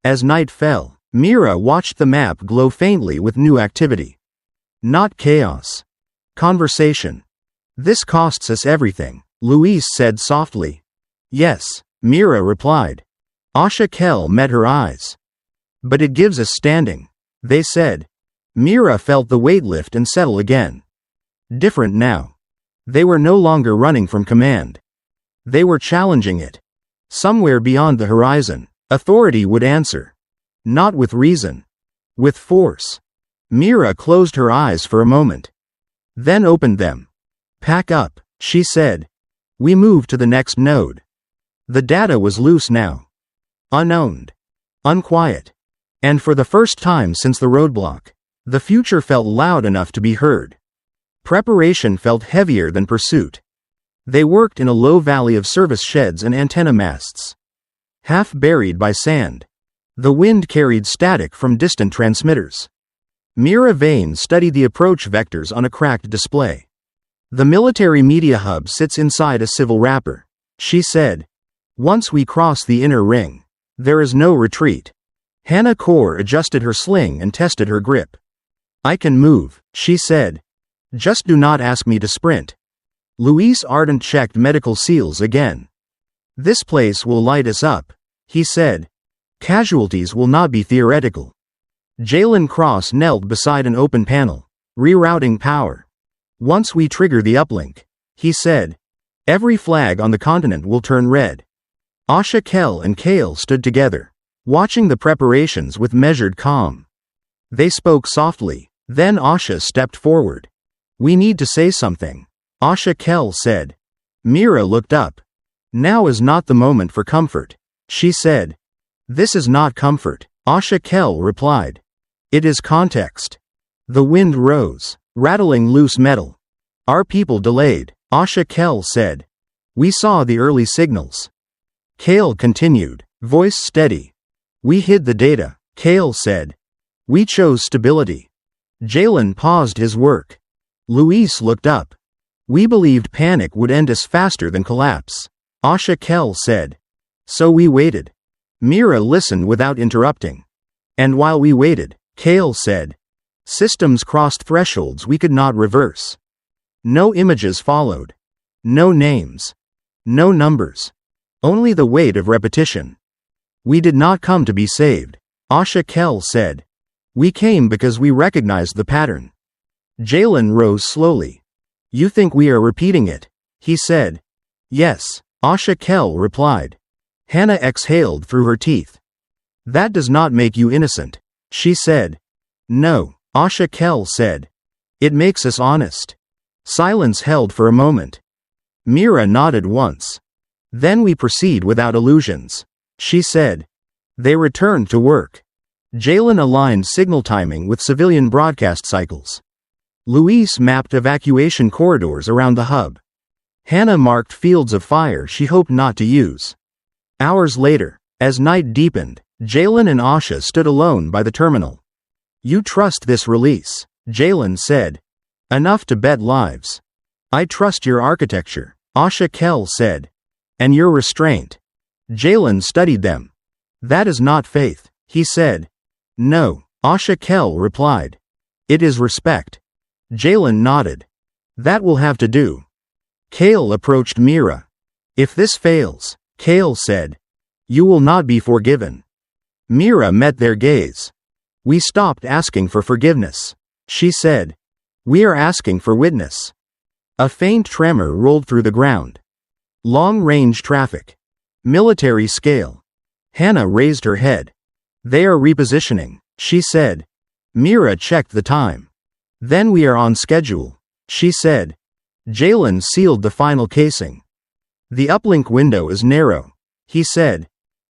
As night fell, Mira watched the map glow faintly with new activity. Not chaos. Conversation. This costs us everything, Luis said softly. Yes, Mira replied. Asha Kell met her eyes. But it gives us standing, they said. Mira felt the weight lift and settle again. Different now. They were no longer running from command. They were challenging it. Somewhere beyond the horizon, authority would answer. Not with reason. With force. Mira closed her eyes for a moment. Then opened them. Pack up, she said. We move to the next node. The data was loose now. Unowned. Unquiet. And for the first time since the roadblock, the future felt loud enough to be heard. Preparation felt heavier than pursuit. They worked in a low valley of service sheds and antenna masts. Half buried by sand. The wind carried static from distant transmitters. Mira Vane studied the approach vectors on a cracked display. The military media hub sits inside a civil wrapper, she said. Once we cross the inner ring, there is no retreat. Hannah Kaur adjusted her sling and tested her grip. I can move, she said. Just do not ask me to sprint. Luis Ardent checked medical seals again. This place will light us up, he said. Casualties will not be theoretical. Jalen Cross knelt beside an open panel, rerouting power. Once we trigger the uplink, he said, every flag on the continent will turn red. Asha Kell and Kale stood together, watching the preparations with measured calm. They spoke softly, then Asha stepped forward. We need to say something, Asha Kell said. Mira looked up. Now is not the moment for comfort, she said. This is not comfort, Asha Kell replied. It is context. The wind rose, rattling loose metal. Our people delayed, Asha Kell said. We saw the early signals. Kale continued, voice steady. We hid the data, Kale said. We chose stability. Jalen paused his work. Luis looked up. We believed panic would end us faster than collapse, Asha Kell said. So we waited. Mira listened without interrupting. And while we waited, Kale said, systems crossed thresholds we could not reverse. No images followed. No names. No numbers. Only the weight of repetition. We did not come to be saved, Asha Kell said. We came because we recognized the pattern. Jalen rose slowly. You think we are repeating it, he said. Yes, Asha Kell replied. Hannah exhaled through her teeth. That does not make you innocent, she said. No, HFY said. It makes us honest. Silence held for a moment. Mira nodded once. Then we proceed without illusions, she said. They returned to work. Jalen aligned signal timing with civilian broadcast cycles. Luis mapped evacuation corridors around the hub. Hannah marked fields of fire she hoped not to use. Hours later, as night deepened, Jalen and Asha stood alone by the terminal. You trust this release, Jalen said. Enough to bet lives. I trust your architecture, HFY said. And your restraint. Jalen studied them. That is not faith, he said. No, HFY replied. It is respect. Jalen nodded. That will have to do. Kale approached Mira. If this fails, Kale said, you will not be forgiven. Mira met their gaze. We stopped asking for forgiveness, she said. We are asking for witness. A faint tremor rolled through the ground. Long-range traffic. Military scale. Hannah raised her head. They are repositioning, she said. Mira checked the time. Then we are on schedule, she said. Jalen sealed the final casing. The uplink window is narrow, he said.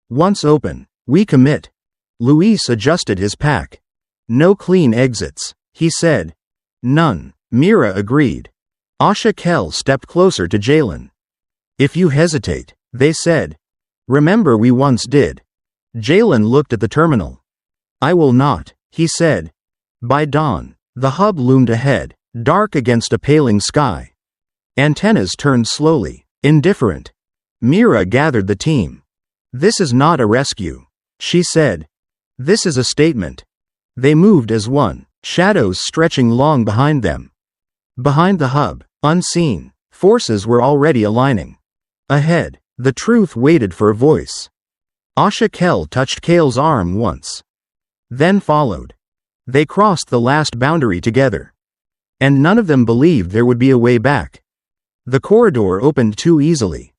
Once open, we commit. Luis adjusted his pack. No clean exits, he said. None, Mira agreed. HFY stepped closer to Jalen. If you hesitate, they said. Remember we once did. Jalen looked at the terminal. I will not, he said. By dawn, the hub loomed ahead, dark against a paling sky. Antennas turned slowly, indifferent. Mira gathered the team. This is not a rescue, she said. This is a statement. They moved as one, shadows stretching long behind them. Behind the hub, unseen, forces were already aligning. Ahead, the truth waited for a voice. HFY touched Kale's arm once. Then followed. They crossed the last boundary together. And none of them believed there would be a way back. The corridor opened too easily.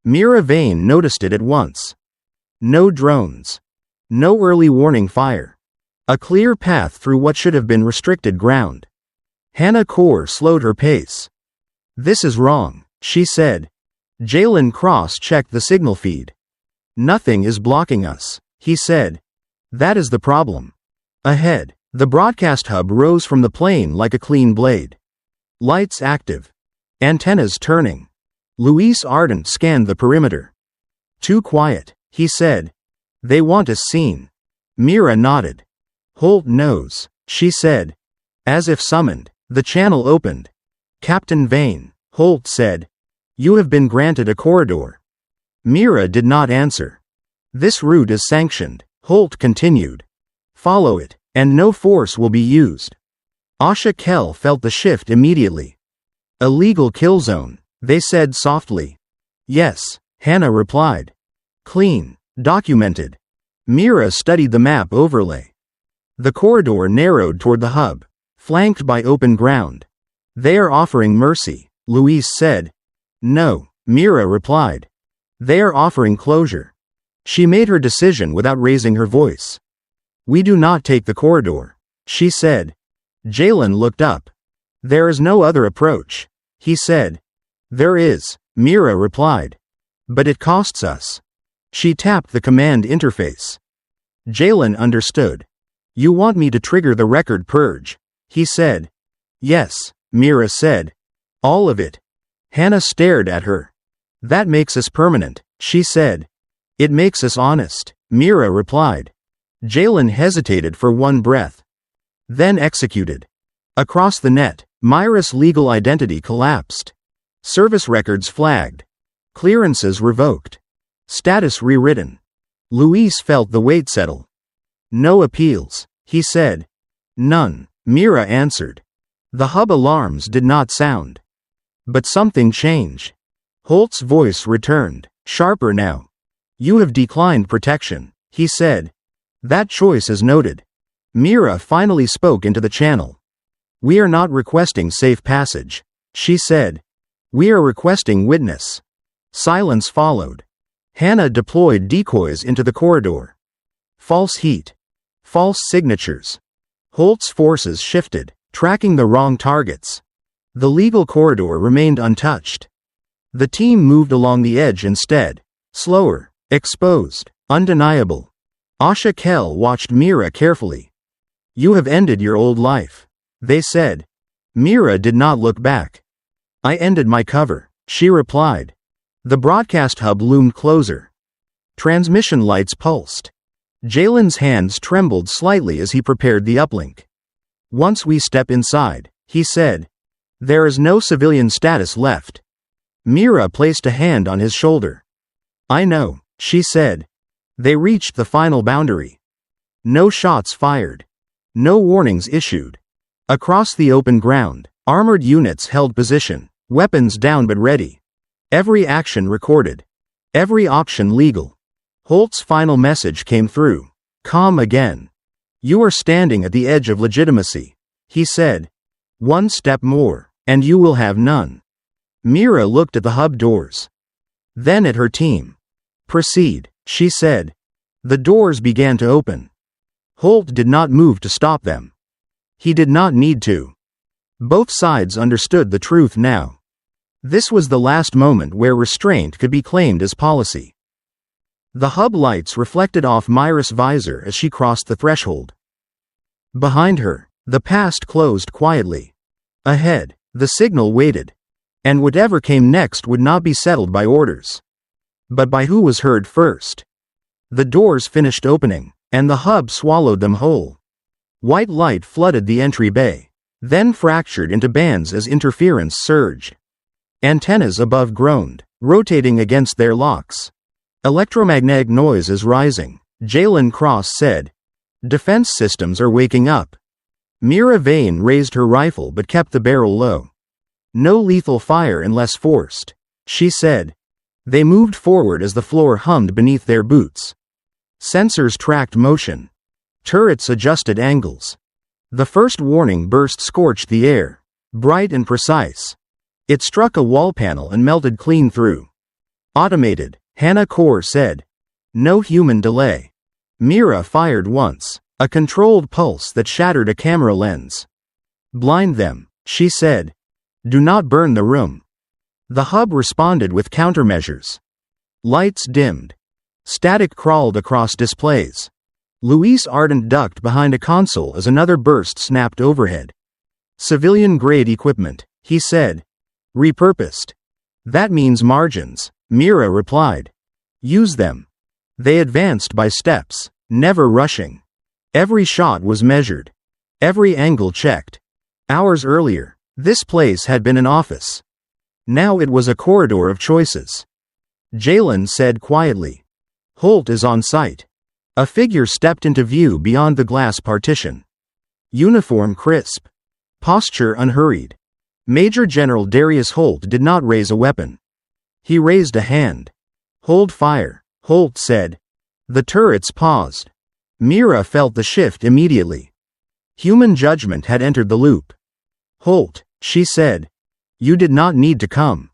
Mira Vane noticed it at once. No drones. No early warning fire. A clear path through what should have been restricted ground. Hannah Kaur slowed her pace. This is wrong, she said. Jalen cross-checked the signal feed. Nothing is blocking us, he said. That is the problem. Ahead, the broadcast hub rose from the plane like a clean blade. Lights active. Antennas turning. Luis Ardent scanned the perimeter. Too quiet, he said. They want us seen. Mira nodded. Holt knows, she said. As if summoned, the channel opened. Captain Vane, Holt said. You have been granted a corridor. Mira did not answer. This route is sanctioned, Holt continued. Follow it, and no force will be used. HFY felt the shift immediately. A legal kill zone, they said softly. Yes, Hannah replied. Clean, documented. Mira studied the map overlay. The corridor narrowed toward the hub, flanked by open ground. They are offering mercy, Luis said. No, Mira replied. They are offering closure. She made her decision without raising her voice. We do not take the corridor, she said. Jalen looked up. There is no other approach, he said. There is, Mira replied. But it costs us. She tapped the command interface. Jalen understood. You want me to trigger the record purge, he said. Yes, Mira said. All of it. Hannah stared at her. That makes us permanent, she said. It makes us honest, Mira replied. Jalen hesitated for one breath. Then executed. Across the net, Myra's legal identity collapsed. Service records flagged. Clearances revoked. Status rewritten. Luis felt the weight settle. No appeals, he said. None, Mira answered. The hub alarms did not sound. But something changed. Holt's voice returned, sharper now. You have declined protection, he said. That choice is noted. Mira finally spoke into the channel. We are not requesting safe passage, she said. We are requesting witness. Silence followed. Hannah deployed decoys into the corridor. False heat. False signatures. Holt's forces shifted, tracking the wrong targets. The legal corridor remained untouched. The team moved along the edge instead. Slower, exposed, undeniable. Asha Kell watched Mira carefully. "You have ended your old life," they said. Mira did not look back. "I ended my cover," she replied. The broadcast hub loomed closer. Transmission lights pulsed. Jalen's hands trembled slightly as he prepared the uplink. "Once we step inside," he said, "there is no civilian status left." Mira placed a hand on his shoulder. "I know," she said. They reached the final boundary. No shots fired. No warnings issued. Across the open ground, armored units held position, weapons down but ready. Every action recorded. Every option legal. Holt's final message came through. Calm again. "You are standing at the edge of legitimacy," he said. "One step more, and you will have none." Mira looked at the hub doors. Then at her team. "Proceed," she said. The doors began to open. Holt did not move to stop them. He did not need to. Both sides understood the truth now. This was the last moment where restraint could be claimed as policy. The hub lights reflected off Myra's visor as she crossed the threshold. Behind her, the past closed quietly. Ahead, the signal waited. And whatever came next would not be settled by orders, but by who was heard first. The doors finished opening, and the hub swallowed them whole. White light flooded the entry bay, then fractured into bands as interference surged. Antennas above groaned, rotating against their locks. "Electromagnetic noise is rising," Jalen Cross said. "Defense systems are waking up." Mira Vane raised her rifle but kept the barrel low. "No lethal fire unless forced," she said. They moved forward as the floor hummed beneath their boots. Sensors tracked motion. Turrets adjusted angles. The first warning burst scorched the air, bright and precise. It struck a wall panel and melted clean through. "Automated," Hannah Kaur said. "No human delay." Mira fired once, a controlled pulse that shattered a camera lens. "Blind them," she said. "Do not burn the room." The hub responded with countermeasures. Lights dimmed. Static crawled across displays. Luis Ardent ducked behind a console as another burst snapped overhead. "Civilian-grade equipment," he said. "Repurposed." "That means margins," Mira replied. "Use them." They advanced by steps, never rushing. Every shot was measured. Every angle checked. Hours earlier, this place had been an office. Now it was a corridor of choices. Jalen said quietly, "Holt is on site." A figure stepped into view beyond the glass partition. Uniform crisp. Posture unhurried. Major General Darius Holt did not raise a weapon. He raised a hand. "Hold fire," Holt said. The turrets paused. Mira felt the shift immediately. Human judgment had entered the loop. "Holt," she said. "You did not need to come."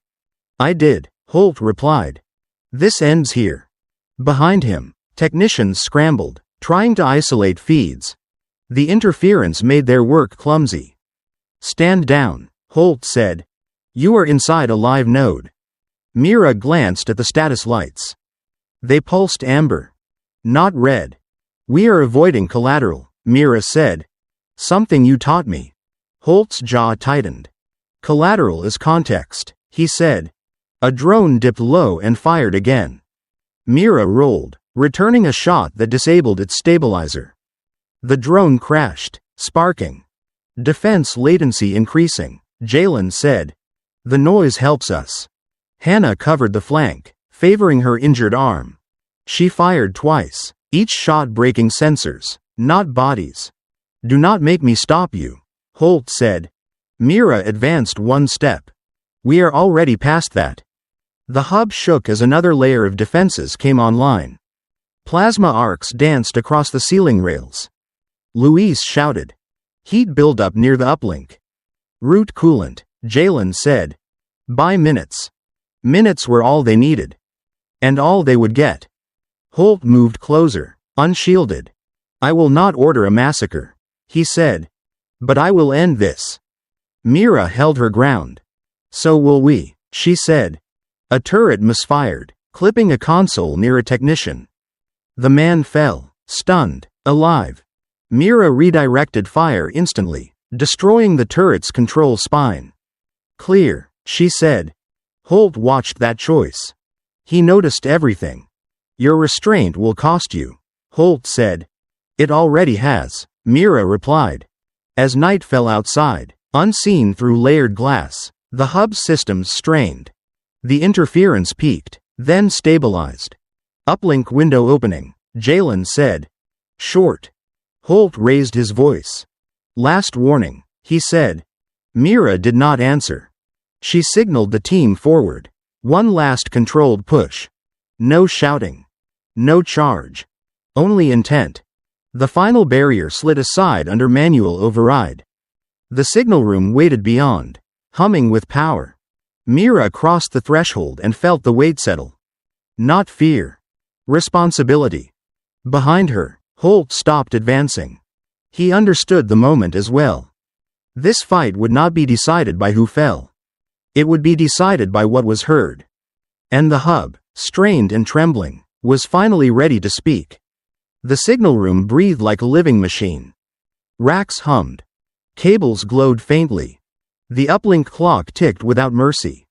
"I did," Holt replied. "This ends here." Behind him, technicians scrambled, trying to isolate feeds. The interference made their work clumsy. "Stand down," Holt said. "You are inside a live node." Mira glanced at the status lights. They pulsed amber. Not red. "We are avoiding collateral," Mira said. "Something you taught me." Holt's jaw tightened. "Collateral is context," he said. A drone dipped low and fired again. Mira rolled, returning a shot that disabled its stabilizer. The drone crashed, sparking. "Defense latency increasing," Jalen said. "The noise helps us." Hannah covered the flank, favoring her injured arm. She fired twice, each shot breaking sensors, not bodies. "Do not make me stop you," Holt said. Mira advanced one step. "We are already past that." The hub shook as another layer of defenses came online. Plasma arcs danced across the ceiling rails. Luis shouted. Heat buildup near the uplink. "Root coolant," Jalen said. "By minutes." Minutes were all they needed. And all they would get. Holt moved closer, unshielded. I will not order a massacre, he said. But I will end this. Mira held her ground. So will we, she said. A turret misfired, clipping a console near a technician. The man fell, stunned, alive. Mira redirected fire instantly, destroying the turret's control spine. Clear, she said. Holt watched that choice. He noticed everything. Your restraint will cost you, Holt said. It already has, Mira replied. As night fell outside, unseen through layered glass, the hub's systems strained. The interference peaked, then stabilized. Uplink window opening, Jalen said. Short. Holt raised his voice. Last warning, he said. Mira did not answer. She signaled the team forward. One last controlled push. No shouting. No charge. Only intent. The final barrier slid aside under manual override. The signal room waited beyond, humming with power. Mira crossed the threshold and felt the weight settle. Not fear. Responsibility. Behind her, Holt stopped advancing. He understood the moment as well. This fight would not be decided by who fell. It would be decided by what was heard. And the hub, strained and trembling, was finally ready to speak. The signal room breathed like a living machine. Racks hummed. Cables glowed faintly. The uplink clock ticked without mercy.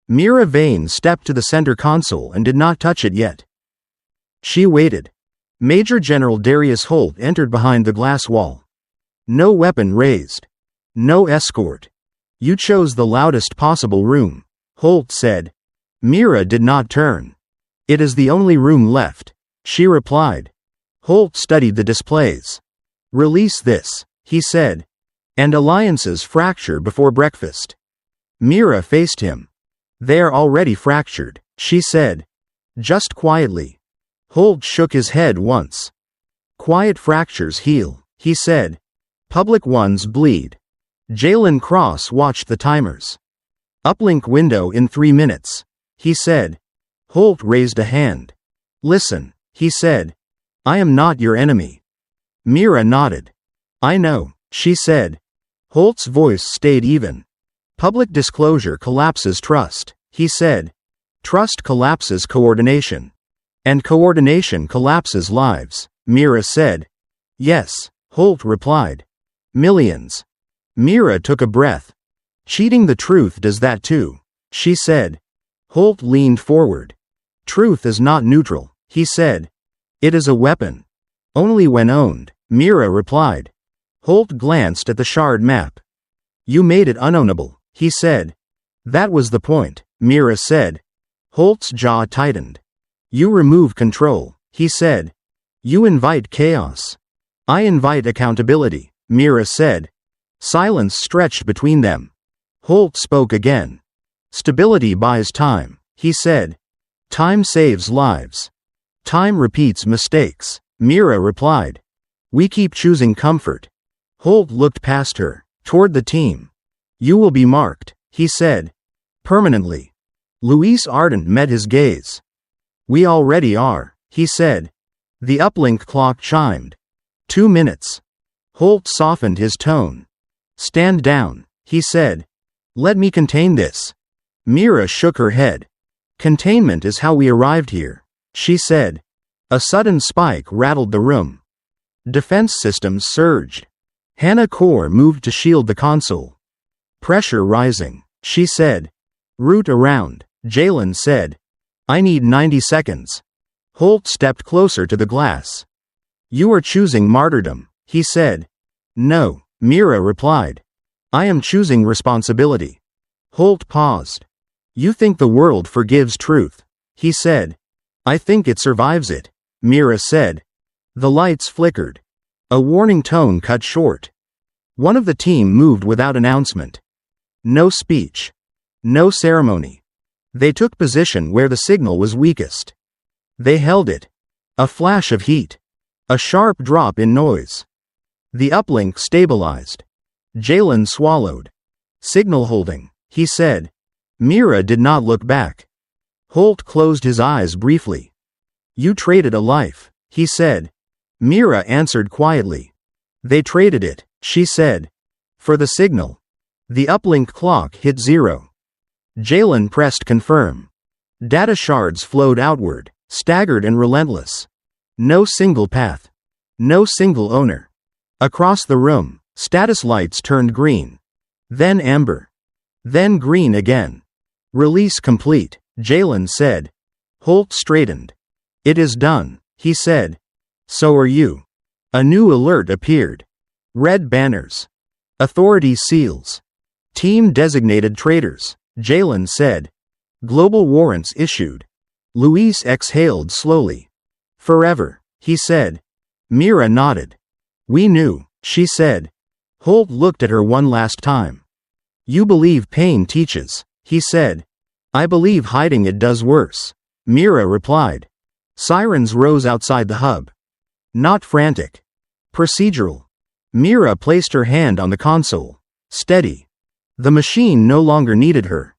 Mira Vane stepped to the center console and did not touch it yet. She waited. Major General Darius Holt entered behind the glass wall. No weapon raised. No escort. You chose the loudest possible room, Holt said. Mira did not turn. It is the only room left, she replied. Holt studied the displays. Release this, he said. And alliances fracture before breakfast. Mira faced him. They're already fractured, she said. Just quietly. Holt shook his head once. Quiet fractures heal, he said. Public ones bleed. Jalen Cross watched the timers. Uplink window in 3 minutes, he said. Holt raised a hand. Listen, he said. I am not your enemy. Mira nodded. I know, she said. Holt's voice stayed even. Public disclosure collapses trust, he said. Trust collapses coordination. And coordination collapses lives, Mira said. Yes, Holt replied. Millions. Mira took a breath. Cheating the truth does that too, she said. Holt leaned forward. Truth is not neutral, he said. It is a weapon. Only when owned, Mira replied. Holt glanced at the shard map. You made it unownable, he said. That was the point, Mira said. Holt's jaw tightened. You remove control, he said. You invite chaos. I invite accountability, Mira said. Silence stretched between them. Holt spoke again. Stability buys time, he said. Time saves lives. Time repeats mistakes, Mira replied. We keep choosing comfort. Holt looked past her, toward the team. You will be marked, he said. Permanently. Luis Ardent met his gaze. We already are, he said. The uplink clock chimed. 2 minutes. Holt softened his tone. Stand down, he said. Let me contain this. Mira shook her head. Containment is how we arrived here, she said. A sudden spike rattled the room. Defense systems surged. Hannah Core moved to shield the console. Pressure rising, she said. Root around, Jalen said. I need 90 seconds. Holt stepped closer to the glass. You are choosing martyrdom, he said. No, Mira replied. I am choosing responsibility. Holt paused. You think the world forgives truth, he said. I think it survives it, Mira said. The lights flickered. A warning tone cut short. One of the team moved without announcement. No speech. No ceremony. They took position where the signal was weakest. They held it. A flash of heat. A sharp drop in noise. The uplink stabilized. Jalen swallowed. Signal holding, he said. Mira did not look back. Holt closed his eyes briefly. You traded a life, he said. Mira answered quietly. They traded it, she said. For the signal. The uplink clock hit 0. Jalen pressed confirm. Data shards flowed outward, staggered and relentless. No single path. No single owner. Across the room, status lights turned green. Then amber. Then green again. Release complete, Jalen said. Holt straightened. It is done, he said. So are you. A new alert appeared. Red banners. Authority seals. Team designated traitors, Jalen said. Global warrants issued. Luis exhaled slowly. Forever, he said. Mira nodded. We knew, she said. Holt looked at her one last time. You believe pain teaches, he said. I believe hiding it does worse, Mira replied. Sirens rose outside the hub. Not frantic. Procedural. Mira placed her hand on the console. Steady. The machine no longer needed her.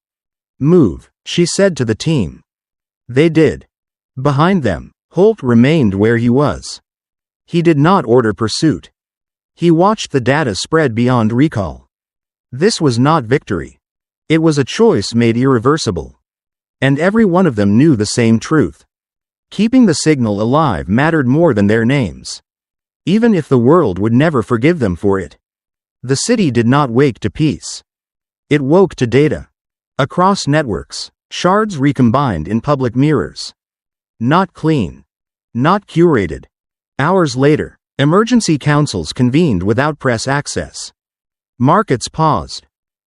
Move, she said to the team. They did. Behind them, Holt remained where he was. He did not order pursuit. He watched the data spread beyond recall. This was not victory. It was a choice made irreversible. And every one of them knew the same truth. Keeping the signal alive mattered more than their names. Even if the world would never forgive them for it. The city did not wake to peace. It woke to data. Across networks, shards recombined in public mirrors. Not clean. Not curated. Hours later, emergency councils convened without press access. Markets paused.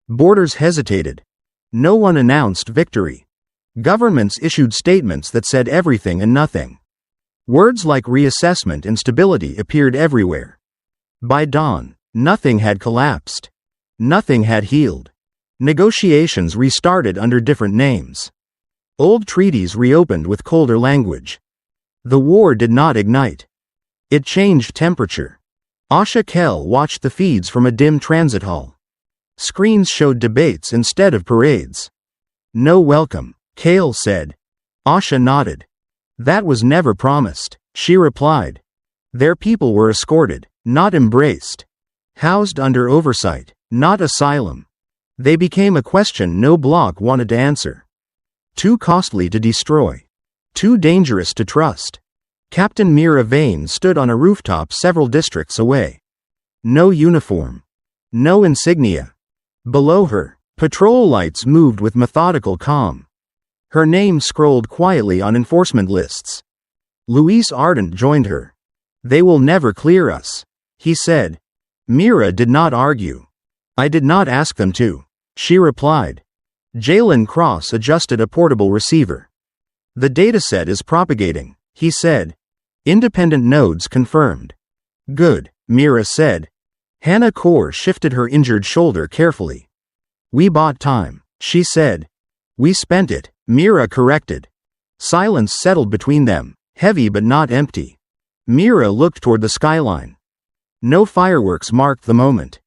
Borders hesitated. No one announced victory. Governments issued statements that said everything and nothing. Words like reassessment and stability appeared everywhere. By dawn, nothing had collapsed. Nothing had healed. Negotiations restarted under different names. Old treaties reopened with colder language. The war did not ignite. It changed temperature. Asha Kell watched the feeds from a dim transit hall. Screens showed debates instead of parades. No welcome, Kale said. Asha nodded. That was never promised, she replied. Their people were escorted, not embraced. Housed under oversight, not asylum. They became a question no bloc wanted to answer. Too costly to destroy. Too dangerous to trust. Captain Mira Vane stood on a rooftop several districts away. No uniform. No insignia. Below her, patrol lights moved with methodical calm. Her name scrolled quietly on enforcement lists. Luis Ardent joined her. They will never clear us, he said. Mira did not argue. I did not ask them to, she replied. Jalen Cross adjusted a portable receiver. The dataset is propagating, he said. Independent nodes confirmed. Good, Mira said. Hannah Kaur shifted her injured shoulder carefully. We bought time, she said. We spent it, Mira corrected. Silence settled between them, heavy but not empty. Mira looked toward the skyline. No fireworks marked the moment.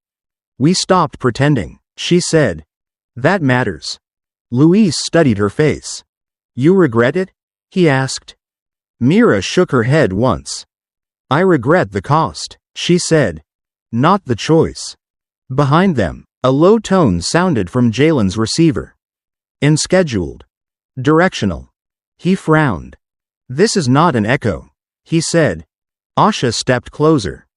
We stopped pretending, she said. That matters. Luis studied her face. You regret it? He asked. Mira shook her head once. I regret the cost, she said. Not the choice. Behind them, a low tone sounded from Jalen's receiver. Unscheduled. Directional. He frowned. This is not an echo, he said. Asha stepped closer.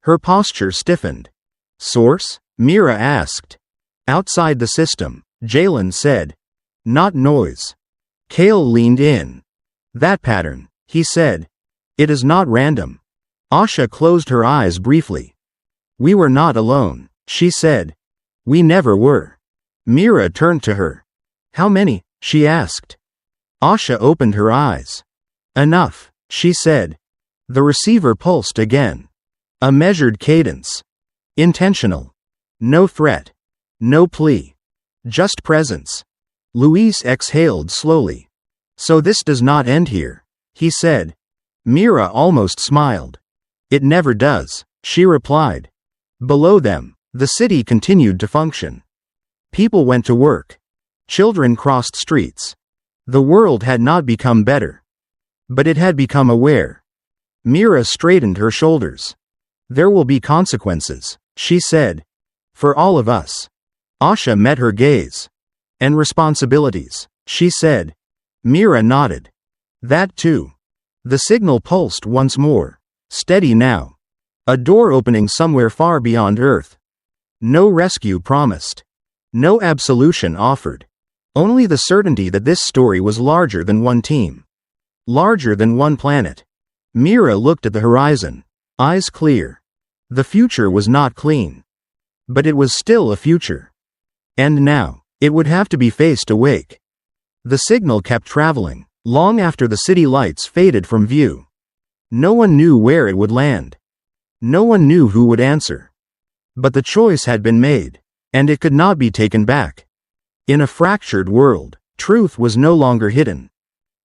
Her posture stiffened. Source? Mira asked. Outside the system, Jalen said. Not noise. Kale leaned in. That pattern, he said. It is not random. Asha closed her eyes briefly. We were not alone, she said. We never were. Mira turned to her. How many? She asked. Asha opened her eyes. Enough, she said. The receiver pulsed again. A measured cadence. Intentional. No threat. No plea. Just presence. Luis exhaled slowly. So this does not end here, he said. Mira almost smiled. It never does, she replied. Below them, the city continued to function. People went to work. Children crossed streets. The world had not become better. But it had become aware. Mira straightened her shoulders. There will be consequences, she said. For all of us. Asha met her gaze. And responsibilities, she said. Mira nodded. That too. The signal pulsed once more. Steady now. A door opening somewhere far beyond Earth. No rescue promised. No absolution offered. Only the certainty that this story was larger than one team. Larger than one planet. Mira looked at the horizon. Eyes clear. The future was not clean. But it was still a future. And now, it would have to be faced awake. The signal kept traveling, long after the city lights faded from view. No one knew where it would land. No one knew who would answer. But the choice had been made, and it could not be taken back. In a fractured world, truth was no longer hidden.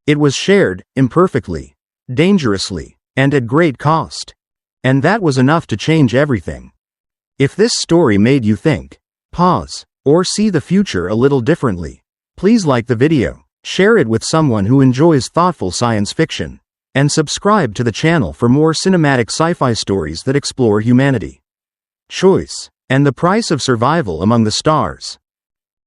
It was shared, imperfectly, dangerously, and at great cost. And that was enough to change everything. If this story made you think, pause, or see the future a little differently, please like the video, share it with someone who enjoys thoughtful science fiction, and subscribe to the channel for more cinematic sci-fi stories that explore humanity, choice, and the price of survival among the stars.